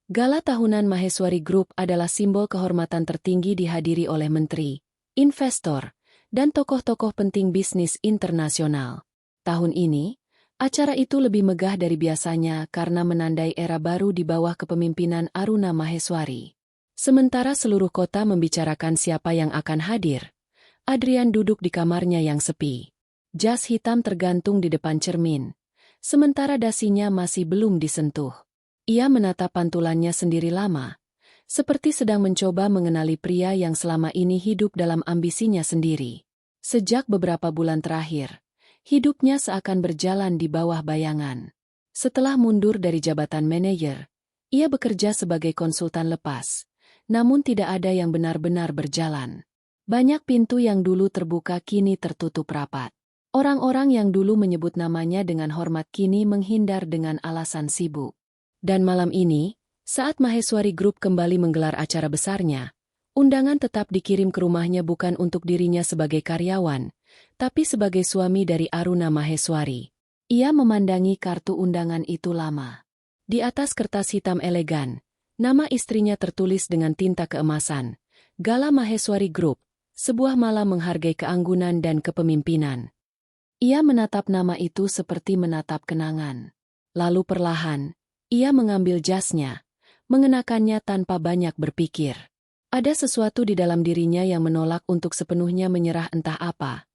Gala tahunan Maheswari Group adalah simbol kehormatan tertinggi dihadiri oleh menteri, investor, dan tokoh-tokoh penting bisnis internasional. Tahun ini, acara itu lebih megah dari biasanya karena menandai era baru di bawah kepemimpinan Aruna Maheswari. Sementara seluruh kota membicarakan siapa yang akan hadir, Adrian duduk di kamarnya yang sepi. Jas hitam tergantung di depan cermin, sementara dasinya masih belum disentuh. Ia menatap pantulannya sendiri lama, seperti sedang mencoba mengenali pria yang selama ini hidup dalam ambisinya sendiri. Sejak beberapa bulan terakhir, hidupnya seakan berjalan di bawah bayangan. Setelah mundur dari jabatan manajer, ia bekerja sebagai konsultan lepas, namun tidak ada yang benar-benar berjalan. Banyak pintu yang dulu terbuka kini tertutup rapat. Orang-orang yang dulu menyebut namanya dengan hormat kini menghindar dengan alasan sibuk. Dan malam ini, saat Maheswari Group kembali menggelar acara besarnya, undangan tetap dikirim ke rumahnya bukan untuk dirinya sebagai karyawan, tapi sebagai suami dari Aruna Maheswari. Ia memandangi kartu undangan itu lama. Di atas kertas hitam elegan, nama istrinya tertulis dengan tinta keemasan, Gala Maheswari Group, sebuah malam menghargai keanggunan dan kepemimpinan. Ia menatap nama itu seperti menatap kenangan. Lalu perlahan, ia mengambil jasnya, mengenakannya tanpa banyak berpikir. Ada sesuatu di dalam dirinya yang menolak untuk sepenuhnya menyerah entah apa.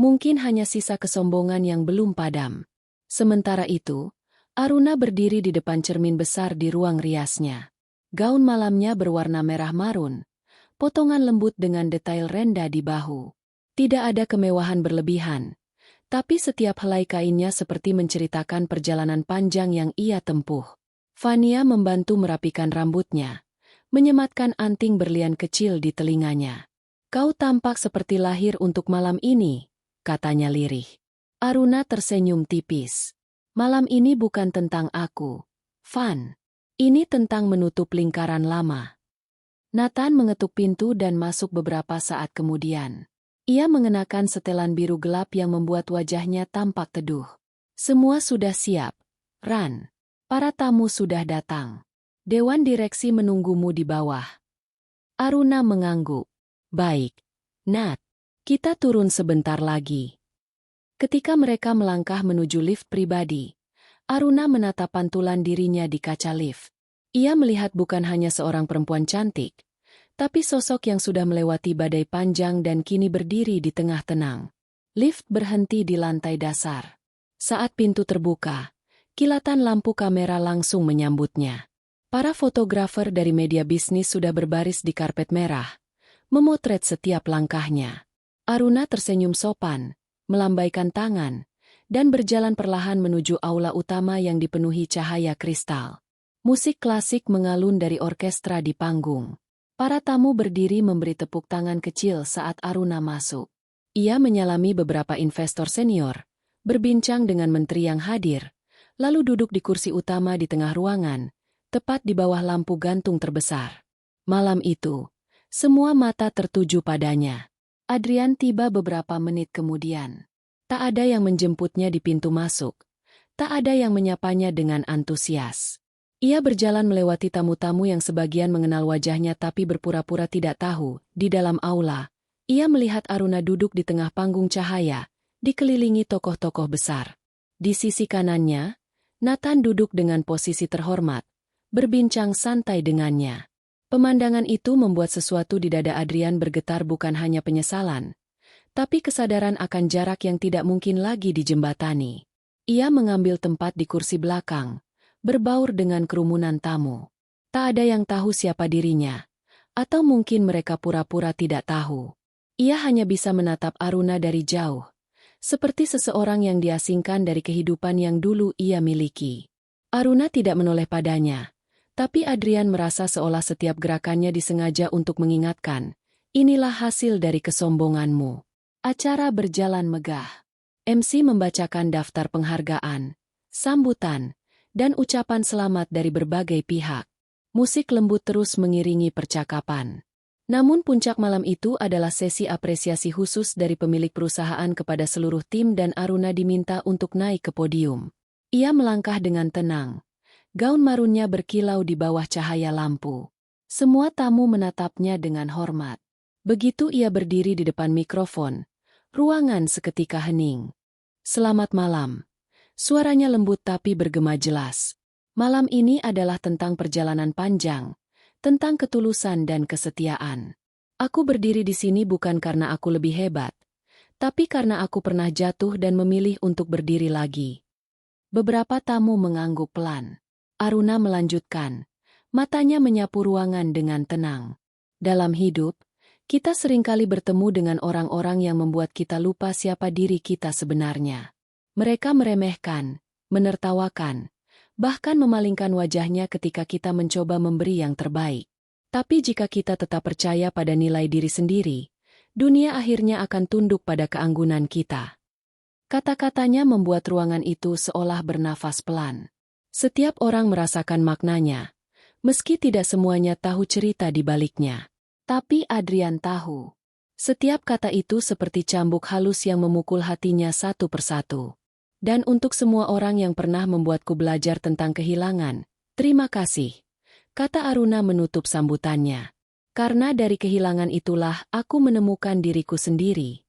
Mungkin hanya sisa kesombongan yang belum padam. Sementara itu, Aruna berdiri di depan cermin besar di ruang riasnya. Gaun malamnya berwarna merah marun, potongan lembut dengan detail renda di bahu. Tidak ada kemewahan berlebihan, tapi setiap helai kainnya seperti menceritakan perjalanan panjang yang ia tempuh. Fania membantu merapikan rambutnya, menyematkan anting berlian kecil di telinganya. "Kau tampak seperti lahir untuk malam ini," katanya lirih. Aruna tersenyum tipis. "Malam ini bukan tentang aku, Van. Ini tentang menutup lingkaran lama." Nathan mengetuk pintu dan masuk beberapa saat kemudian. Ia mengenakan setelan biru gelap yang membuat wajahnya tampak teduh. "Semua sudah siap, Ran. Para tamu sudah datang. Dewan direksi menunggumu di bawah." Aruna mengangguk. "Baik, Nat. Kita turun sebentar lagi." Ketika mereka melangkah menuju lift pribadi, Aruna menatap pantulan dirinya di kaca lift. Ia melihat bukan hanya seorang perempuan cantik, tapi sosok yang sudah melewati badai panjang dan kini berdiri di tengah tenang. Lift berhenti di lantai dasar. Saat pintu terbuka, kilatan lampu kamera langsung menyambutnya. Para fotografer dari media bisnis sudah berbaris di karpet merah, memotret setiap langkahnya. Aruna tersenyum sopan, melambaikan tangan, dan berjalan perlahan menuju aula utama yang dipenuhi cahaya kristal. Musik klasik mengalun dari orkestra di panggung. Para tamu berdiri memberi tepuk tangan kecil saat Aruna masuk. Ia menyalami beberapa investor senior, berbincang dengan menteri yang hadir, lalu duduk di kursi utama di tengah ruangan, tepat di bawah lampu gantung terbesar. Malam itu, semua mata tertuju padanya. Adrian tiba beberapa menit kemudian. Tak ada yang menjemputnya di pintu masuk. Tak ada yang menyapanya dengan antusias. Ia berjalan melewati tamu-tamu yang sebagian mengenal wajahnya tapi berpura-pura tidak tahu. Di dalam aula, ia melihat Aruna duduk di tengah panggung cahaya, dikelilingi tokoh-tokoh besar. Di sisi kanannya, Nathan duduk dengan posisi terhormat, berbincang santai dengannya. Pemandangan itu membuat sesuatu di dada Adrian bergetar, bukan hanya penyesalan, tapi kesadaran akan jarak yang tidak mungkin lagi dijembatani. Ia mengambil tempat di kursi belakang, berbaur dengan kerumunan tamu. Tak ada yang tahu siapa dirinya, atau mungkin mereka pura-pura tidak tahu. Ia hanya bisa menatap Aruna dari jauh, seperti seseorang yang diasingkan dari kehidupan yang dulu ia miliki. Aruna tidak menoleh padanya, tapi Adrian merasa seolah setiap gerakannya disengaja untuk mengingatkan, "Inilah hasil dari kesombonganmu." Acara berjalan megah. MC membacakan daftar penghargaan, sambutan, dan ucapan selamat dari berbagai pihak. Musik lembut terus mengiringi percakapan. Namun puncak malam itu adalah sesi apresiasi khusus dari pemilik perusahaan kepada seluruh tim dan Aruna diminta untuk naik ke podium. Ia melangkah dengan tenang. Gaun marunnya berkilau di bawah cahaya lampu. Semua tamu menatapnya dengan hormat. Begitu ia berdiri di depan mikrofon, ruangan seketika hening. Selamat malam. Suaranya lembut tapi bergema jelas. Malam ini adalah tentang perjalanan panjang, tentang ketulusan dan kesetiaan. Aku berdiri di sini bukan karena aku lebih hebat, tapi karena aku pernah jatuh dan memilih untuk berdiri lagi. Beberapa tamu mengangguk pelan. Aruna melanjutkan. Matanya menyapu ruangan dengan tenang. Dalam hidup, kita seringkali bertemu dengan orang-orang yang membuat kita lupa siapa diri kita sebenarnya. Mereka meremehkan, menertawakan, bahkan memalingkan wajahnya ketika kita mencoba memberi yang terbaik. Tapi jika kita tetap percaya pada nilai diri sendiri, dunia akhirnya akan tunduk pada keanggunan kita. Kata-katanya membuat ruangan itu seolah bernafas pelan. Setiap orang merasakan maknanya, meski tidak semuanya tahu cerita di baliknya. Tapi Adrian tahu. Setiap kata itu seperti cambuk halus yang memukul hatinya satu persatu. Dan untuk semua orang yang pernah membuatku belajar tentang kehilangan, terima kasih. Kata Aruna menutup sambutannya. Karena dari kehilangan itulah aku menemukan diriku sendiri.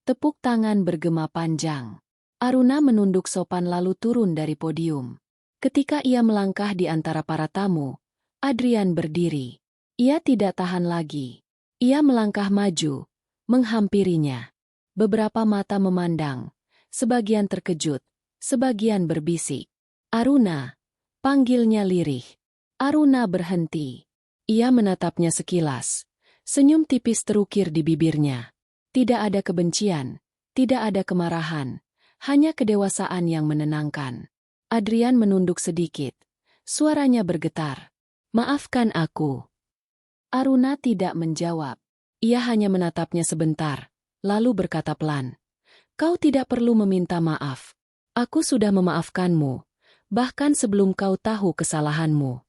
Tepuk tangan bergema panjang. Aruna menunduk sopan lalu turun dari podium. Ketika ia melangkah di antara para tamu, Adrian berdiri. Ia tidak tahan lagi. Ia melangkah maju, menghampirinya. Beberapa mata memandang, sebagian terkejut, sebagian berbisik. Aruna, panggilnya lirih. Aruna berhenti. Ia menatapnya sekilas. Senyum tipis terukir di bibirnya. Tidak ada kebencian, tidak ada kemarahan, hanya kedewasaan yang menenangkan. Adrian menunduk sedikit. Suaranya bergetar. Maafkan aku. Aruna tidak menjawab. Ia hanya menatapnya sebentar, lalu berkata pelan. Kau tidak perlu meminta maaf. Aku sudah memaafkanmu, bahkan sebelum kau tahu kesalahanmu.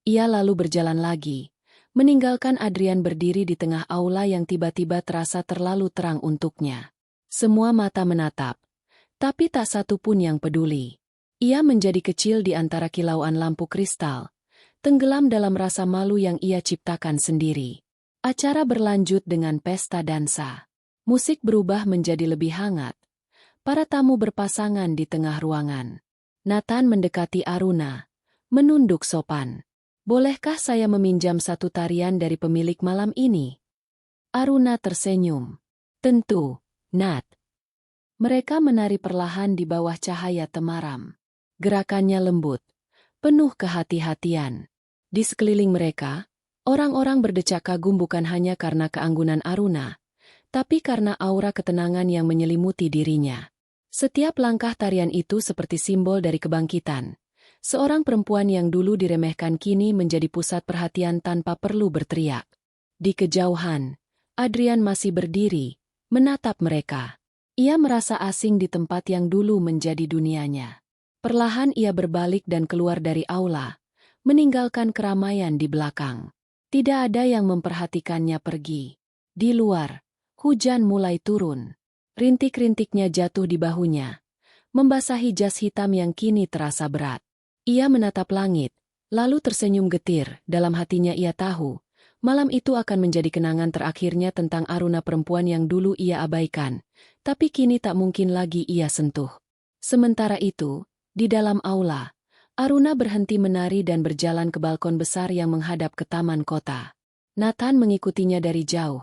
Ia lalu berjalan lagi, meninggalkan Adrian berdiri di tengah aula yang tiba-tiba terasa terlalu terang untuknya. Semua mata menatap, tapi tak satu pun yang peduli. Ia menjadi kecil di antara kilauan lampu kristal, tenggelam dalam rasa malu yang ia ciptakan sendiri. Acara berlanjut dengan pesta dansa. Musik berubah menjadi lebih hangat. Para tamu berpasangan di tengah ruangan. Nathan mendekati Aruna, menunduk sopan. Bolehkah saya meminjam satu tarian dari pemilik malam ini? Aruna tersenyum. Tentu, Nat. Mereka menari perlahan di bawah cahaya temaram. Gerakannya lembut, penuh kehati-hatian. Di sekeliling mereka, orang-orang berdecak kagum bukan hanya karena keanggunan Aruna, tapi karena aura ketenangan yang menyelimuti dirinya. Setiap langkah tarian itu seperti simbol dari kebangkitan. Seorang perempuan yang dulu diremehkan kini menjadi pusat perhatian tanpa perlu berteriak. Di kejauhan, Adrian masih berdiri, menatap mereka. Ia merasa asing di tempat yang dulu menjadi dunianya. Perlahan ia berbalik dan keluar dari aula, meninggalkan keramaian di belakang. Tidak ada yang memperhatikannya pergi. Di luar, hujan mulai turun. Rintik-rintiknya jatuh di bahunya, membasahi jas hitam yang kini terasa berat. Ia menatap langit, lalu tersenyum getir. Dalam hatinya ia tahu, malam itu akan menjadi kenangan terakhirnya tentang Aruna perempuan yang dulu ia abaikan, tapi kini tak mungkin lagi ia sentuh. Sementara itu, di dalam aula, Aruna berhenti menari dan berjalan ke balkon besar yang menghadap ke taman kota. Nathan mengikutinya dari jauh,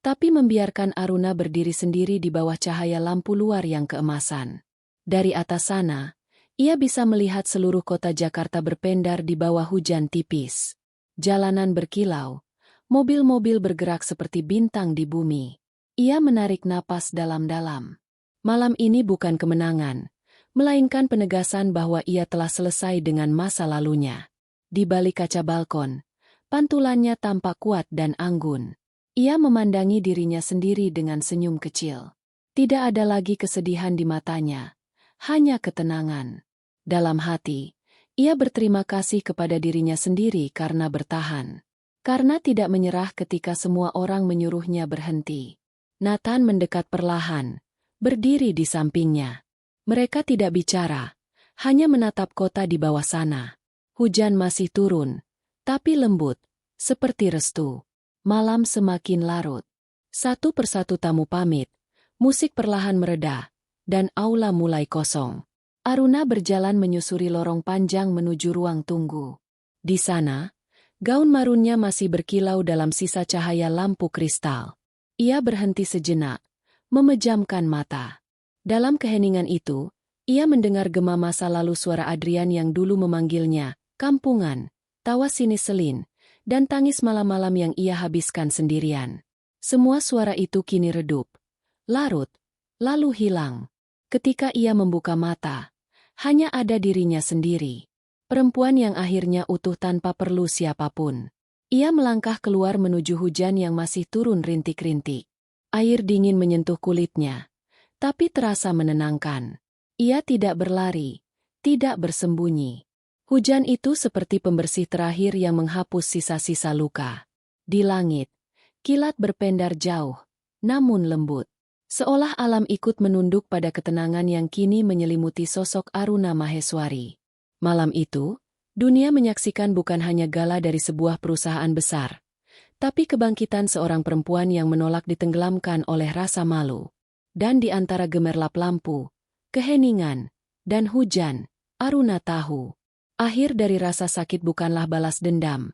tapi membiarkan Aruna berdiri sendiri di bawah cahaya lampu luar yang keemasan. Dari atas sana, ia bisa melihat seluruh kota Jakarta berpendar di bawah hujan tipis. Jalanan berkilau, mobil-mobil bergerak seperti bintang di bumi. Ia menarik napas dalam-dalam. Malam ini bukan kemenangan, melainkan penegasan bahwa ia telah selesai dengan masa lalunya. Di balik kaca balkon, pantulannya tampak kuat dan anggun. Ia memandangi dirinya sendiri dengan senyum kecil. Tidak ada lagi kesedihan di matanya, hanya ketenangan. Dalam hati, ia berterima kasih kepada dirinya sendiri karena bertahan. Karena tidak menyerah ketika semua orang menyuruhnya berhenti. Nathan mendekat perlahan, berdiri di sampingnya. Mereka tidak bicara, hanya menatap kota di bawah sana. Hujan masih turun, tapi lembut, seperti restu. Malam semakin larut. Satu persatu tamu pamit, musik perlahan mereda, dan aula mulai kosong. Aruna berjalan menyusuri lorong panjang menuju ruang tunggu. Di sana, gaun marunnya masih berkilau dalam sisa cahaya lampu kristal. Ia berhenti sejenak, memejamkan mata. Dalam keheningan itu, ia mendengar gema masa lalu suara Adrian yang dulu memanggilnya, kampungan, tawa sinis selin, dan tangis malam-malam yang ia habiskan sendirian. Semua suara itu kini redup, larut, lalu hilang. Ketika ia membuka mata, hanya ada dirinya sendiri. Perempuan yang akhirnya utuh tanpa perlu siapapun. Ia melangkah keluar menuju hujan yang masih turun rintik-rintik. Air dingin menyentuh kulitnya, tapi terasa menenangkan. Ia tidak berlari, tidak bersembunyi. Hujan itu seperti pembersih terakhir yang menghapus sisa-sisa luka. Di langit, kilat berpendar jauh, namun lembut. Seolah alam ikut menunduk pada ketenangan yang kini menyelimuti sosok Aruna Maheswari. Malam itu, dunia menyaksikan bukan hanya gala dari sebuah perusahaan besar, tapi kebangkitan seorang perempuan yang menolak ditenggelamkan oleh rasa malu. Dan di antara gemerlap lampu, keheningan, dan hujan, Aruna tahu. Akhir dari rasa sakit bukanlah balas dendam,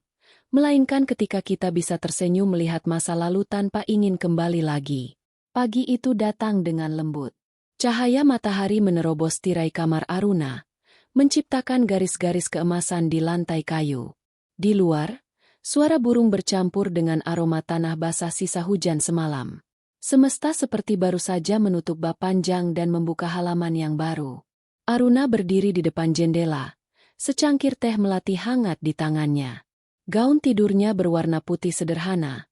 melainkan ketika kita bisa tersenyum melihat masa lalu tanpa ingin kembali lagi. Pagi itu datang dengan lembut. Cahaya matahari menerobos tirai kamar Aruna, menciptakan garis-garis keemasan di lantai kayu. Di luar, suara burung bercampur dengan aroma tanah basah sisa hujan semalam. Semesta seperti baru saja menutup bab panjang dan membuka halaman yang baru. Aruna berdiri di depan jendela, secangkir teh melati hangat di tangannya. Gaun tidurnya berwarna putih sederhana,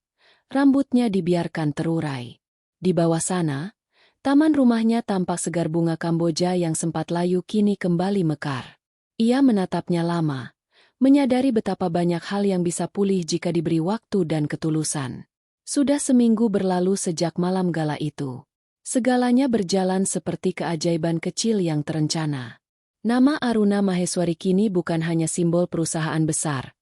rambutnya dibiarkan terurai. Di bawah sana, taman rumahnya tampak segar bunga Kamboja yang sempat layu kini kembali mekar. Ia menatapnya lama, menyadari betapa banyak hal yang bisa pulih jika diberi waktu dan ketulusan. Sudah seminggu berlalu sejak malam gala itu. Segalanya berjalan seperti keajaiban kecil yang terencana. Nama Aruna Maheswari kini bukan hanya simbol perusahaan besar,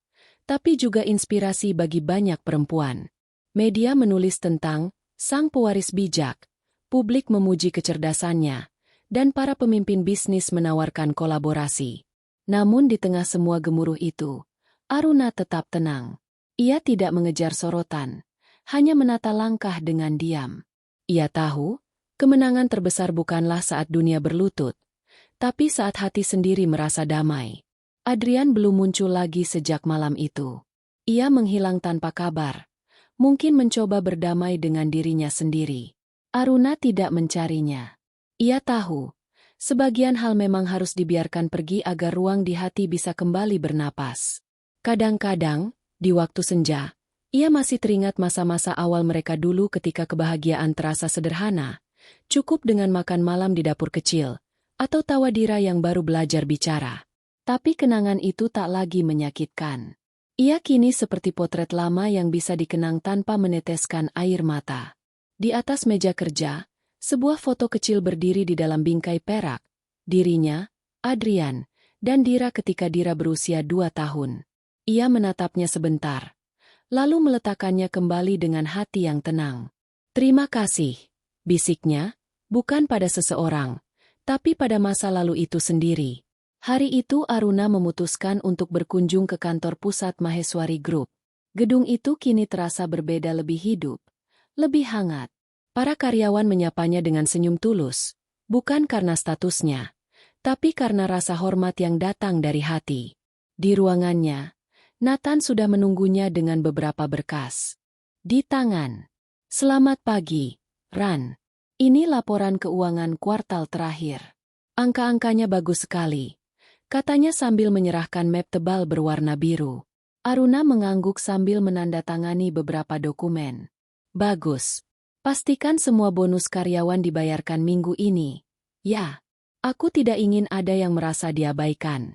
tapi juga inspirasi bagi banyak perempuan. Media menulis tentang sang pewaris bijak, publik memuji kecerdasannya, dan para pemimpin bisnis menawarkan kolaborasi. Namun di tengah semua gemuruh itu, Aruna tetap tenang. Ia tidak mengejar sorotan, hanya menata langkah dengan diam. Ia tahu, kemenangan terbesar bukanlah saat dunia berlutut, tapi saat hati sendiri merasa damai. Adrian belum muncul lagi sejak malam itu. Ia menghilang tanpa kabar. Mungkin mencoba berdamai dengan dirinya sendiri. Aruna tidak mencarinya. Ia tahu, sebagian hal memang harus dibiarkan pergi agar ruang di hati bisa kembali bernapas. Kadang-kadang, di waktu senja, ia masih teringat masa-masa awal mereka dulu ketika kebahagiaan terasa sederhana, cukup dengan makan malam di dapur kecil, atau tawa Dira yang baru belajar bicara. Tapi kenangan itu tak lagi menyakitkan. Ia kini seperti potret lama yang bisa dikenang tanpa meneteskan air mata. Di atas meja kerja, sebuah foto kecil berdiri di dalam bingkai perak. Dirinya, Adrian, dan Dira ketika Dira berusia 2 tahun. Ia menatapnya sebentar, lalu meletakkannya kembali dengan hati yang tenang. "Terima kasih," bisiknya, bukan pada seseorang, tapi pada masa lalu itu sendiri. Hari itu Aruna memutuskan untuk berkunjung ke kantor pusat Maheswari Group. Gedung itu kini terasa berbeda, lebih hidup, lebih hangat. Para karyawan menyapanya dengan senyum tulus, bukan karena statusnya, tapi karena rasa hormat yang datang dari hati. Di ruangannya, Nathan sudah menunggunya dengan beberapa berkas. Di tangan. "Selamat pagi, Ran. Ini laporan keuangan kuartal terakhir. Angka-angkanya bagus sekali," katanya sambil menyerahkan map tebal berwarna biru. Aruna mengangguk sambil menandatangani beberapa dokumen. "Bagus. Pastikan semua bonus karyawan dibayarkan minggu ini." "Ya." Aku tidak ingin ada yang merasa diabaikan.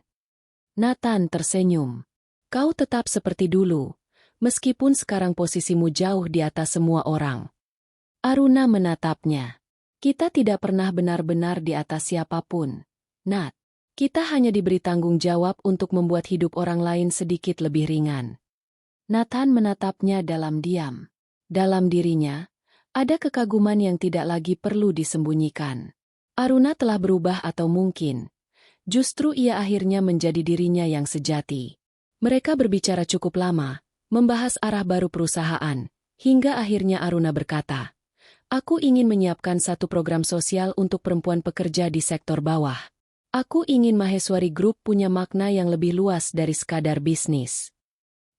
Nathan tersenyum. Kau tetap seperti dulu, meskipun sekarang posisimu jauh di atas semua orang. Aruna menatapnya. Kita tidak pernah benar-benar di atas siapapun, Nat. Kita hanya diberi tanggung jawab untuk membuat hidup orang lain sedikit lebih ringan. Nathan menatapnya dalam diam. Dalam dirinya, ada kekaguman yang tidak lagi perlu disembunyikan. Aruna telah berubah atau mungkin, justru ia akhirnya menjadi dirinya yang sejati. Mereka berbicara cukup lama, membahas arah baru perusahaan, hingga akhirnya Aruna berkata, "Aku ingin menyiapkan satu program sosial untuk perempuan pekerja di sektor bawah. Aku ingin Maheswari Group punya makna yang lebih luas dari sekadar bisnis."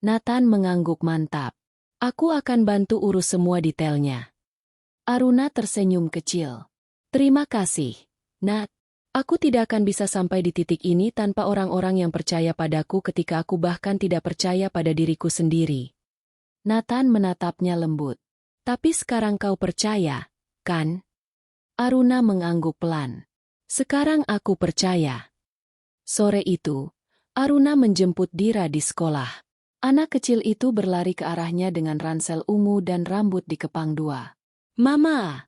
Nathan mengangguk mantap. "Aku akan bantu urus semua detailnya." Aruna tersenyum kecil. "Terima kasih, Nat. Aku tidak akan bisa sampai di titik ini tanpa orang-orang yang percaya padaku ketika aku bahkan tidak percaya pada diriku sendiri." Nathan menatapnya lembut. "Tapi sekarang kau percaya, kan?" Aruna mengangguk pelan. "Sekarang aku percaya." Sore itu, Aruna menjemput Dira di sekolah. Anak kecil itu berlari ke arahnya dengan ransel ungu dan rambut dikepang dua. "Mama!"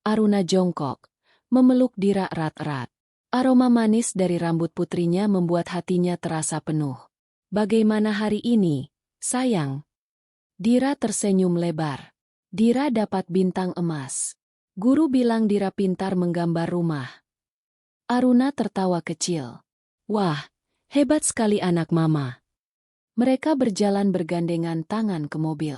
Aruna jongkok, memeluk Dira erat-erat. Aroma manis dari rambut putrinya membuat hatinya terasa penuh. "Bagaimana hari ini, sayang?" Dira tersenyum lebar. Dira dapat bintang emas. Guru bilang Dira pintar menggambar rumah. Aruna tertawa kecil. "Wah, hebat sekali anak mama." Mereka berjalan bergandengan tangan ke mobil.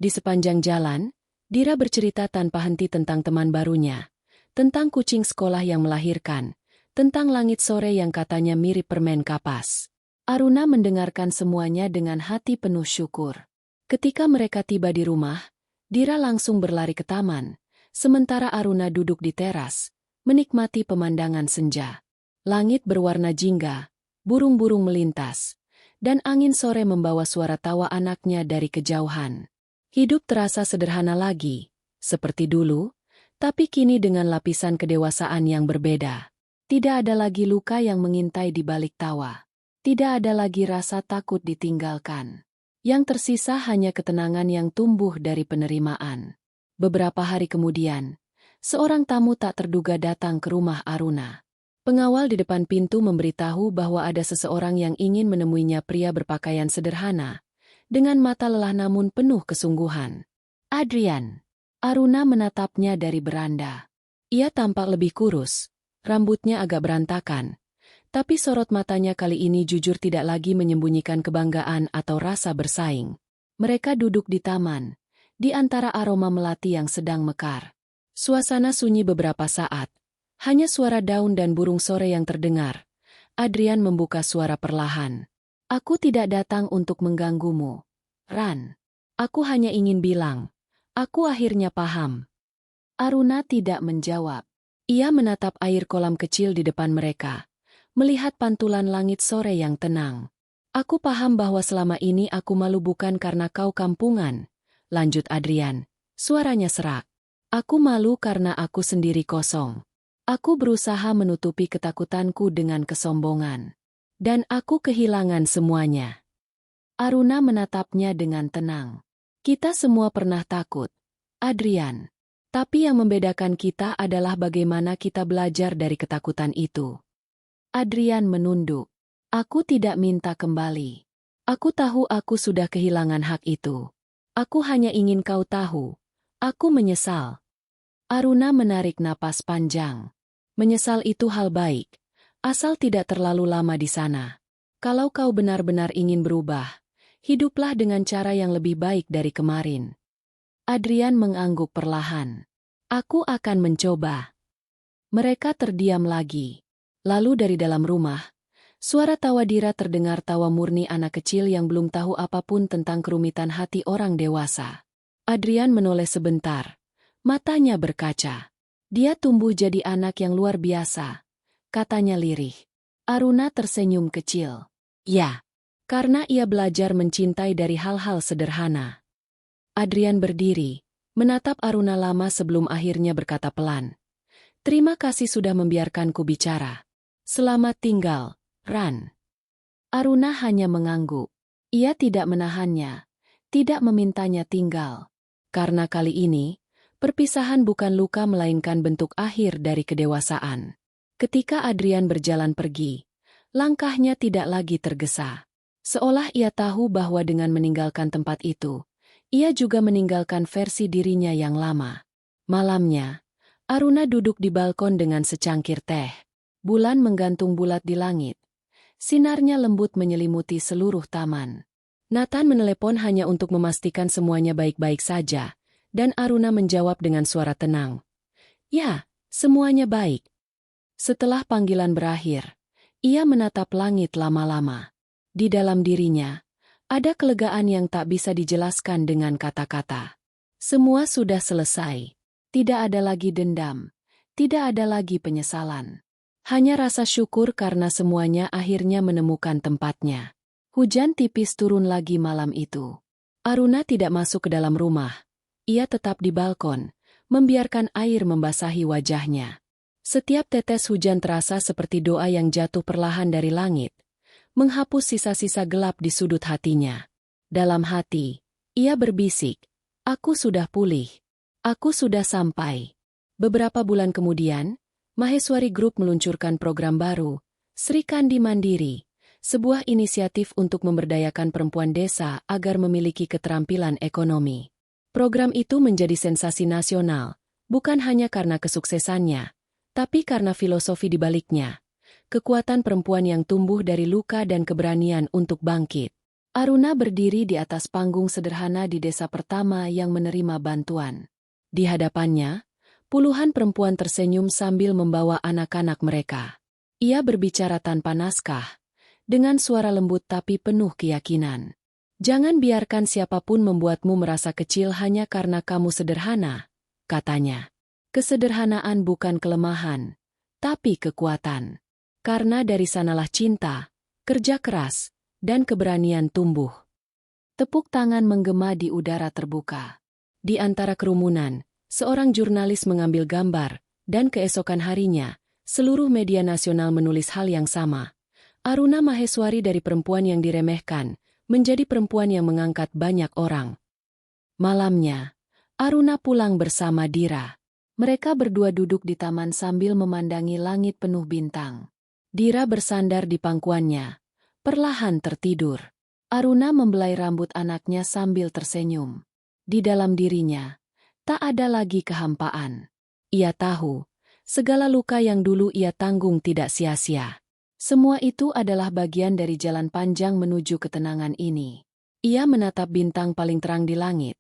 Di sepanjang jalan, Dira bercerita tanpa henti tentang teman barunya, tentang kucing sekolah yang melahirkan, tentang langit sore yang katanya mirip permen kapas. Aruna mendengarkan semuanya dengan hati penuh syukur. Ketika mereka tiba di rumah, Dira langsung berlari ke taman, sementara Aruna duduk di teras, menikmati pemandangan senja. Langit berwarna jingga, burung-burung melintas, dan angin sore membawa suara tawa anaknya dari kejauhan. Hidup terasa sederhana lagi, seperti dulu, tapi kini dengan lapisan kedewasaan yang berbeda. Tidak ada lagi luka yang mengintai di balik tawa. Tidak ada lagi rasa takut ditinggalkan. Yang tersisa hanya ketenangan yang tumbuh dari penerimaan. Beberapa hari kemudian, seorang tamu tak terduga datang ke rumah Aruna. Pengawal di depan pintu memberitahu bahwa ada seseorang yang ingin menemuinya, pria berpakaian sederhana, dengan mata lelah namun penuh kesungguhan. "Adrian." Aruna menatapnya dari beranda. Ia tampak lebih kurus, rambutnya agak berantakan, tapi sorot matanya kali ini jujur tidak lagi menyembunyikan kebanggaan atau rasa bersaing. Mereka duduk di taman, di antara aroma melati yang sedang mekar. Suasana sunyi beberapa saat. Hanya suara daun dan burung sore yang terdengar. Adrian membuka suara perlahan. "Aku tidak datang untuk mengganggumu, Ran. Aku hanya ingin bilang, aku akhirnya paham." Aruna tidak menjawab. Ia menatap air kolam kecil di depan mereka, melihat pantulan langit sore yang tenang. "Aku paham bahwa selama ini aku malu bukan karena kau kampungan," lanjut Adrian. Suaranya serak. "Aku malu karena aku sendiri kosong. Aku berusaha menutupi ketakutanku dengan kesombongan. Dan aku kehilangan semuanya." Aruna menatapnya dengan tenang. "Kita semua pernah takut, Adrian. Tapi yang membedakan kita adalah bagaimana kita belajar dari ketakutan itu." Adrian menunduk. "Aku tidak minta kembali. Aku tahu aku sudah kehilangan hak itu. Aku hanya ingin kau tahu. Aku menyesal." Aruna menarik napas panjang. "Menyesal itu hal baik, asal tidak terlalu lama di sana. Kalau kau benar-benar ingin berubah, hiduplah dengan cara yang lebih baik dari kemarin." Adrian mengangguk perlahan. "Aku akan mencoba." Mereka terdiam lagi. Lalu dari dalam rumah, suara tawa Dira terdengar, tawa murni anak kecil yang belum tahu apapun tentang kerumitan hati orang dewasa. Adrian menoleh sebentar. Matanya berkaca. "Dia tumbuh jadi anak yang luar biasa," katanya lirih. Aruna tersenyum kecil. "Ya, karena ia belajar mencintai dari hal-hal sederhana." Adrian berdiri, menatap Aruna lama sebelum akhirnya berkata pelan, Terima kasih sudah membiarkanku bicara. Selamat tinggal, Ran. Aruna hanya mengangguk. Ia tidak menahannya, tidak memintanya tinggal. Karena kali ini, perpisahan bukan luka melainkan bentuk akhir dari kedewasaan. Ketika Adrian berjalan pergi, langkahnya tidak lagi tergesa. Seolah ia tahu bahwa dengan meninggalkan tempat itu, ia juga meninggalkan versi dirinya yang lama. Malamnya, Aruna duduk di balkon dengan secangkir teh. Bulan menggantung bulat di langit. Sinarnya lembut menyelimuti seluruh taman. Nathan menelepon hanya untuk memastikan semuanya baik-baik saja, dan Aruna menjawab dengan suara tenang. Ya, semuanya baik. Setelah panggilan berakhir, ia menatap langit lama-lama. Di dalam dirinya, ada kelegaan yang tak bisa dijelaskan dengan kata-kata. Semua sudah selesai. Tidak ada lagi dendam. Tidak ada lagi penyesalan. Hanya rasa syukur karena semuanya akhirnya menemukan tempatnya. Hujan tipis turun lagi malam itu. Aruna tidak masuk ke dalam rumah. Ia tetap di balkon, membiarkan air membasahi wajahnya. Setiap tetes hujan terasa seperti doa yang jatuh perlahan dari langit, menghapus sisa-sisa gelap di sudut hatinya. Dalam hati, ia berbisik, "Aku sudah pulih. Aku sudah sampai." Beberapa bulan kemudian, Maheswari Group meluncurkan program baru, Sri Kandi Mandiri, sebuah inisiatif untuk memberdayakan perempuan desa agar memiliki keterampilan ekonomi. Program itu menjadi sensasi nasional, bukan hanya karena kesuksesannya, tapi karena filosofi di baliknya. Kekuatan perempuan yang tumbuh dari luka dan keberanian untuk bangkit. Aruna berdiri di atas panggung sederhana di desa pertama yang menerima bantuan. Di hadapannya, puluhan perempuan tersenyum sambil membawa anak-anak mereka. Ia berbicara tanpa naskah, dengan suara lembut tapi penuh keyakinan. "Jangan biarkan siapapun membuatmu merasa kecil hanya karena kamu sederhana," katanya. "Kesederhanaan bukan kelemahan, tapi kekuatan. Karena dari sanalah cinta, kerja keras, dan keberanian tumbuh." Tepuk tangan menggema di udara terbuka. Di antara kerumunan, seorang jurnalis mengambil gambar, dan keesokan harinya, seluruh media nasional menulis hal yang sama. Aruna Maheswari dari perempuan yang diremehkan, menjadi perempuan yang mengangkat banyak orang. Malamnya, Aruna pulang bersama Dira. Mereka berdua duduk di taman sambil memandangi langit penuh bintang. Dira bersandar di pangkuannya, perlahan tertidur. Aruna membelai rambut anaknya sambil tersenyum. Di dalam dirinya, tak ada lagi kehampaan. Ia tahu, segala luka yang dulu ia tanggung tidak sia-sia. Semua itu adalah bagian dari jalan panjang menuju ketenangan ini. Ia menatap bintang paling terang di langit,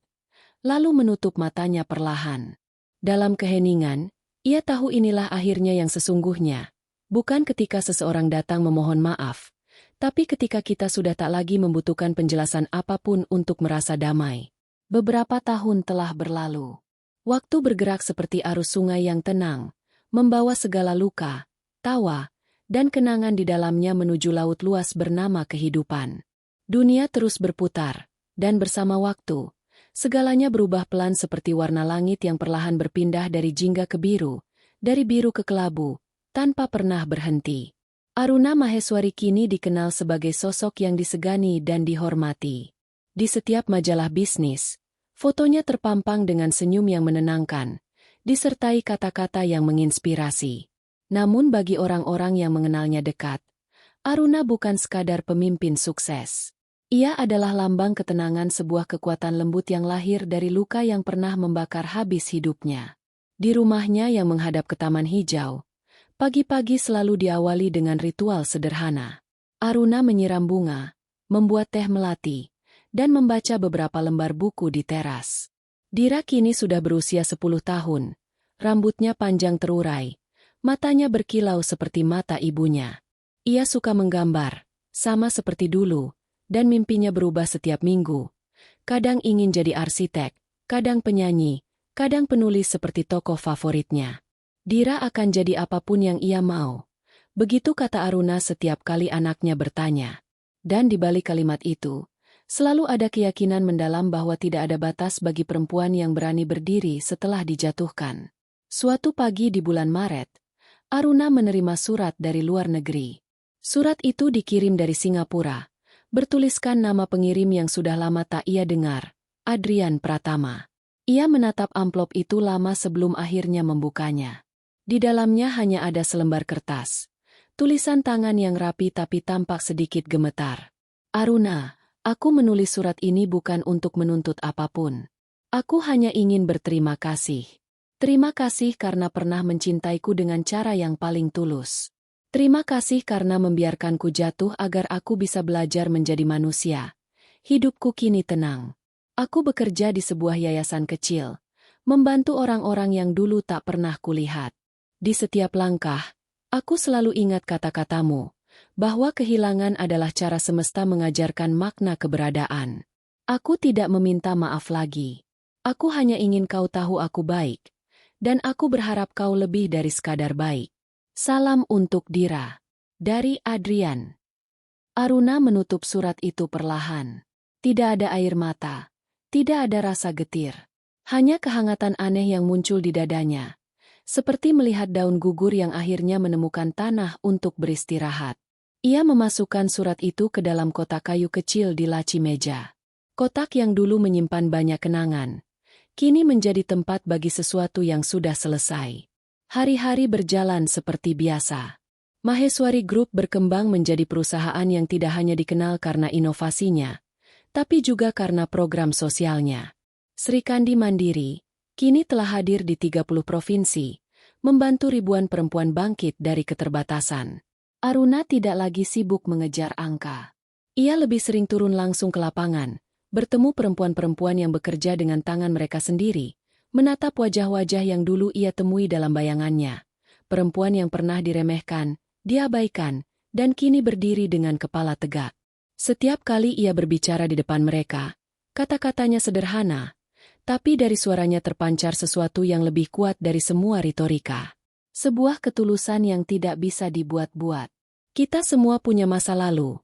lalu menutup matanya perlahan. Dalam keheningan, ia tahu inilah akhirnya yang sesungguhnya. Bukan ketika seseorang datang memohon maaf, tapi ketika kita sudah tak lagi membutuhkan penjelasan apapun untuk merasa damai. Beberapa tahun telah berlalu. Waktu bergerak seperti arus sungai yang tenang, membawa segala luka, tawa, dan kenangan di dalamnya menuju laut luas bernama kehidupan. Dunia terus berputar, dan bersama waktu, segalanya berubah pelan seperti warna langit yang perlahan berpindah dari jingga ke biru, dari biru ke kelabu, tanpa pernah berhenti. Aruna Maheswari kini dikenal sebagai sosok yang disegani dan dihormati. Di setiap majalah bisnis, fotonya terpampang dengan senyum yang menenangkan, disertai kata-kata yang menginspirasi. Namun bagi orang-orang yang mengenalnya dekat, Aruna bukan sekadar pemimpin sukses. Ia adalah lambang ketenangan sebuah kekuatan lembut yang lahir dari luka yang pernah membakar habis hidupnya. Di rumahnya yang menghadap ke taman hijau, pagi-pagi selalu diawali dengan ritual sederhana. Aruna menyiram bunga, membuat teh melati, dan membaca beberapa lembar buku di teras. Dira kini sudah berusia 10 tahun, rambutnya panjang terurai, matanya berkilau seperti mata ibunya. Ia suka menggambar, sama seperti dulu, dan mimpinya berubah setiap minggu. Kadang ingin jadi arsitek, kadang penyanyi, kadang penulis seperti tokoh favoritnya. Dira akan jadi apapun yang ia mau. Begitu kata Aruna setiap kali anaknya bertanya. Dan di balik kalimat itu, selalu ada keyakinan mendalam bahwa tidak ada batas bagi perempuan yang berani berdiri setelah dijatuhkan. Suatu pagi di bulan Maret, Aruna menerima surat dari luar negeri. Surat itu dikirim dari Singapura, bertuliskan nama pengirim yang sudah lama tak ia dengar, Adrian Pratama. Ia menatap amplop itu lama sebelum akhirnya membukanya. Di dalamnya hanya ada selembar kertas. Tulisan tangan yang rapi tapi tampak sedikit gemetar. Aruna, aku menulis surat ini bukan untuk menuntut apapun. Aku hanya ingin berterima kasih. Terima kasih karena pernah mencintaiku dengan cara yang paling tulus. Terima kasih karena membiarkanku jatuh agar aku bisa belajar menjadi manusia. Hidupku kini tenang. Aku bekerja di sebuah yayasan kecil, membantu orang-orang yang dulu tak pernah kulihat. Di setiap langkah, aku selalu ingat kata-katamu, bahwa kehilangan adalah cara semesta mengajarkan makna keberadaan. Aku tidak meminta maaf lagi. Aku hanya ingin kau tahu aku baik. Dan aku berharap kau lebih dari sekadar baik. Salam untuk Dira. Dari Adrian. Aruna menutup surat itu perlahan. Tidak ada air mata. Tidak ada rasa getir. Hanya kehangatan aneh yang muncul di dadanya. Seperti melihat daun gugur yang akhirnya menemukan tanah untuk beristirahat. Ia memasukkan surat itu ke dalam kotak kayu kecil di laci meja. Kotak yang dulu menyimpan banyak kenangan. Kini menjadi tempat bagi sesuatu yang sudah selesai. Hari-hari berjalan seperti biasa. Maheswari Group berkembang menjadi perusahaan yang tidak hanya dikenal karena inovasinya, tapi juga karena program sosialnya. Sri Kandi Mandiri, kini telah hadir di 30 provinsi, membantu ribuan perempuan bangkit dari keterbatasan. Aruna tidak lagi sibuk mengejar angka. Ia lebih sering turun langsung ke lapangan, bertemu perempuan-perempuan yang bekerja dengan tangan mereka sendiri, menatap wajah-wajah yang dulu ia temui dalam bayangannya. Perempuan yang pernah diremehkan, diabaikan, dan kini berdiri dengan kepala tegak. Setiap kali ia berbicara di depan mereka, kata-katanya sederhana, tapi dari suaranya terpancar sesuatu yang lebih kuat dari semua retorika. Sebuah ketulusan yang tidak bisa dibuat-buat. Kita semua punya masa lalu.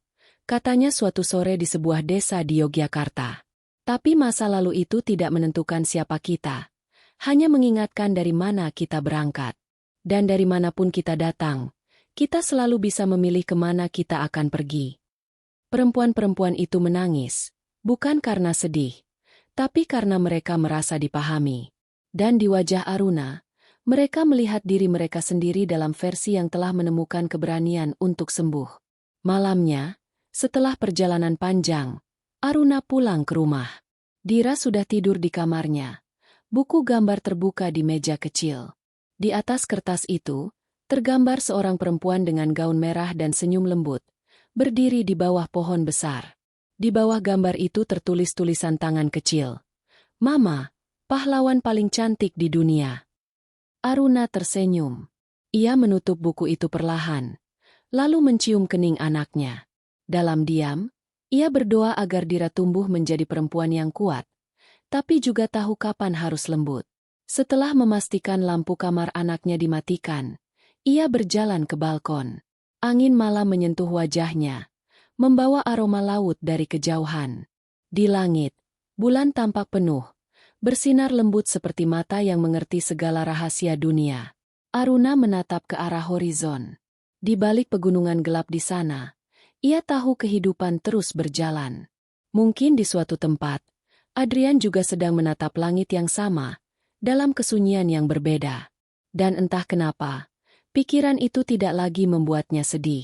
Katanya suatu sore di sebuah desa di Yogyakarta. Tapi masa lalu itu tidak menentukan siapa kita. Hanya mengingatkan dari mana kita berangkat. Dan dari manapun kita datang, kita selalu bisa memilih kemana kita akan pergi. Perempuan-perempuan itu menangis, bukan karena sedih, tapi karena mereka merasa dipahami. Dan di wajah Aruna, mereka melihat diri mereka sendiri dalam versi yang telah menemukan keberanian untuk sembuh. Malamnya, setelah perjalanan panjang, Aruna pulang ke rumah. Dira sudah tidur di kamarnya. Buku gambar terbuka di meja kecil. Di atas kertas itu, tergambar seorang perempuan dengan gaun merah dan senyum lembut, berdiri di bawah pohon besar. Di bawah gambar itu tertulis tulisan tangan kecil. Mama, pahlawan paling cantik di dunia. Aruna tersenyum. Ia menutup buku itu perlahan, lalu mencium kening anaknya. Dalam diam, ia berdoa agar Dira tumbuh menjadi perempuan yang kuat, tapi juga tahu kapan harus lembut. Setelah memastikan lampu kamar anaknya dimatikan, ia berjalan ke balkon. Angin malam menyentuh wajahnya, membawa aroma laut dari kejauhan. Di langit, bulan tampak penuh, bersinar lembut seperti mata yang mengerti segala rahasia dunia. Aruna menatap ke arah horizon. Di balik pegunungan gelap di sana, ia tahu kehidupan terus berjalan. Mungkin di suatu tempat, Adrian juga sedang menatap langit yang sama, dalam kesunyian yang berbeda. Dan entah kenapa, pikiran itu tidak lagi membuatnya sedih.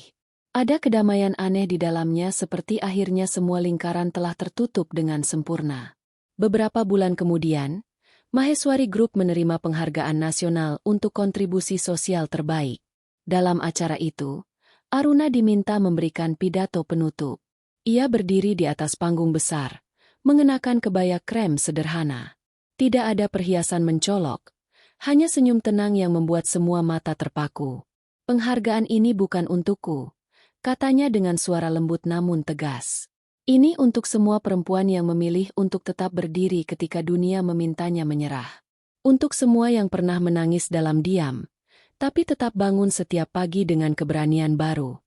Ada kedamaian aneh di dalamnya seperti akhirnya semua lingkaran telah tertutup dengan sempurna. Beberapa bulan kemudian, Maheswari Group menerima penghargaan nasional untuk kontribusi sosial terbaik. Dalam acara itu, Aruna diminta memberikan pidato penutup. Ia berdiri di atas panggung besar, mengenakan kebaya krem sederhana. Tidak ada perhiasan mencolok, hanya senyum tenang yang membuat semua mata terpaku. Penghargaan ini bukan untukku, katanya dengan suara lembut namun tegas. Ini untuk semua perempuan yang memilih untuk tetap berdiri ketika dunia memintanya menyerah. Untuk semua yang pernah menangis dalam diam, tapi tetap bangun setiap pagi dengan keberanian baru.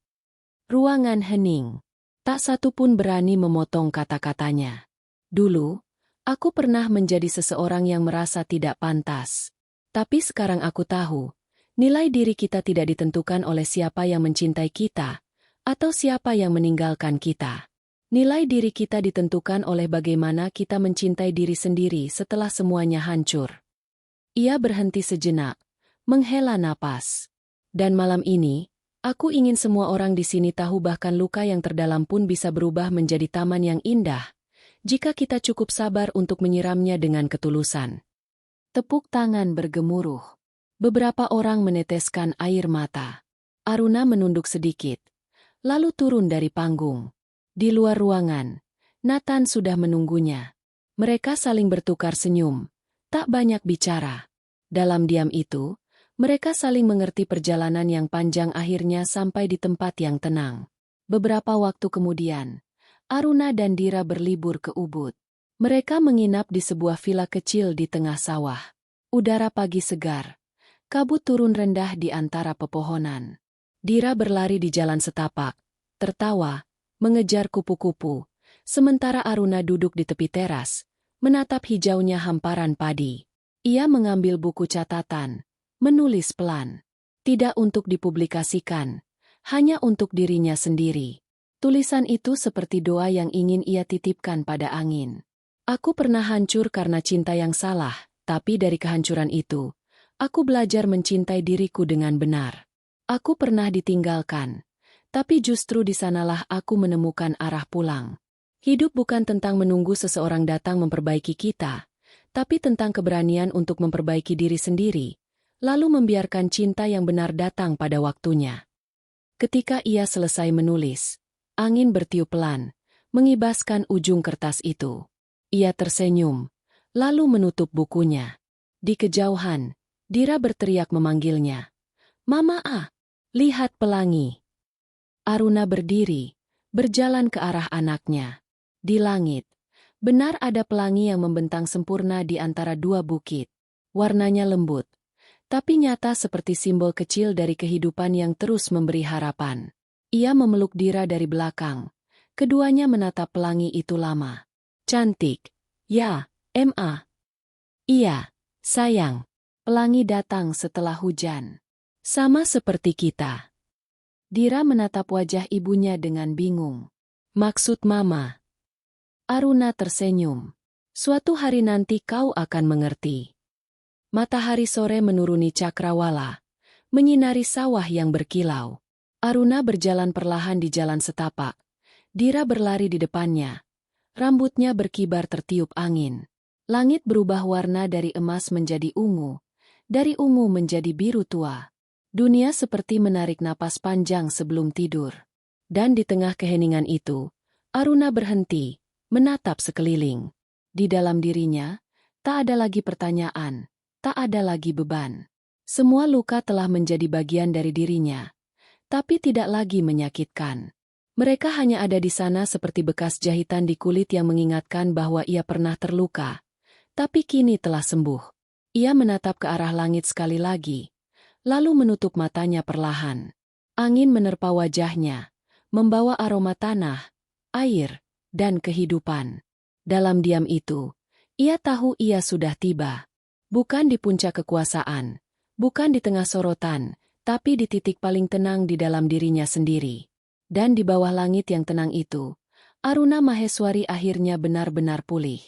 Ruangan hening. Tak satu pun berani memotong kata-katanya. Dulu, aku pernah menjadi seseorang yang merasa tidak pantas. Tapi sekarang aku tahu, nilai diri kita tidak ditentukan oleh siapa yang mencintai kita, atau siapa yang meninggalkan kita. Nilai diri kita ditentukan oleh bagaimana kita mencintai diri sendiri setelah semuanya hancur. Ia berhenti sejenak, menghela napas. Dan malam ini, aku ingin semua orang di sini tahu bahkan luka yang terdalam pun bisa berubah menjadi taman yang indah, jika kita cukup sabar untuk menyiramnya dengan ketulusan. Tepuk tangan bergemuruh. Beberapa orang meneteskan air mata. Aruna menunduk sedikit, lalu turun dari panggung. Di luar ruangan, Nathan sudah menunggunya. Mereka saling bertukar senyum, tak banyak bicara. Dalam diam itu, mereka saling mengerti perjalanan yang panjang akhirnya sampai di tempat yang tenang. Beberapa waktu kemudian, Aruna dan Dira berlibur ke Ubud. Mereka menginap di sebuah villa kecil di tengah sawah. Udara pagi segar. Kabut turun rendah di antara pepohonan. Dira berlari di jalan setapak, tertawa, mengejar kupu-kupu, sementara Aruna duduk di tepi teras, menatap hijaunya hamparan padi. Ia mengambil buku catatan, menulis pelan. Tidak untuk dipublikasikan, hanya untuk dirinya sendiri. Tulisan itu seperti doa yang ingin ia titipkan pada angin. Aku pernah hancur karena cinta yang salah, tapi dari kehancuran itu, aku belajar mencintai diriku dengan benar. Aku pernah ditinggalkan, tapi justru di sanalah aku menemukan arah pulang. Hidup bukan tentang menunggu seseorang datang memperbaiki kita, tapi tentang keberanian untuk memperbaiki diri sendiri, lalu membiarkan cinta yang benar datang pada waktunya. Ketika ia selesai menulis, angin bertiup pelan, mengibaskan ujung kertas itu. Ia tersenyum, lalu menutup bukunya. Di kejauhan, Dira berteriak memanggilnya. "Mama ah, lihat pelangi." Aruna berdiri, berjalan ke arah anaknya. Di langit, benar ada pelangi yang membentang sempurna di antara dua bukit. Warnanya lembut, tapi nyata seperti simbol kecil dari kehidupan yang terus memberi harapan. Ia memeluk Dira dari belakang. Keduanya menatap pelangi itu lama. "Cantik, ya, Ma." "Iya, sayang." Pelangi datang setelah hujan. Sama seperti kita. Dira menatap wajah ibunya dengan bingung. "Maksud Mama?" Aruna tersenyum. "Suatu hari nanti kau akan mengerti." Matahari sore menuruni cakrawala, menyinari sawah yang berkilau. Aruna berjalan perlahan di jalan setapak. Dira berlari di depannya. Rambutnya berkibar tertiup angin. Langit berubah warna dari emas menjadi ungu, dari ungu menjadi biru tua. Dunia seperti menarik napas panjang sebelum tidur. Dan di tengah keheningan itu, Aruna berhenti, menatap sekeliling. Di dalam dirinya, tak ada lagi pertanyaan, tak ada lagi beban. Semua luka telah menjadi bagian dari dirinya, tapi tidak lagi menyakitkan. Mereka hanya ada di sana seperti bekas jahitan di kulit yang mengingatkan bahwa ia pernah terluka, tapi kini telah sembuh. Ia menatap ke arah langit sekali lagi, lalu menutup matanya perlahan. Angin menerpa wajahnya, membawa aroma tanah, air, dan kehidupan. Dalam diam itu, ia tahu ia sudah tiba. Bukan di puncak kekuasaan, bukan di tengah sorotan, tapi di titik paling tenang di dalam dirinya sendiri. Dan di bawah langit yang tenang itu, Aruna Maheswari akhirnya benar-benar pulih.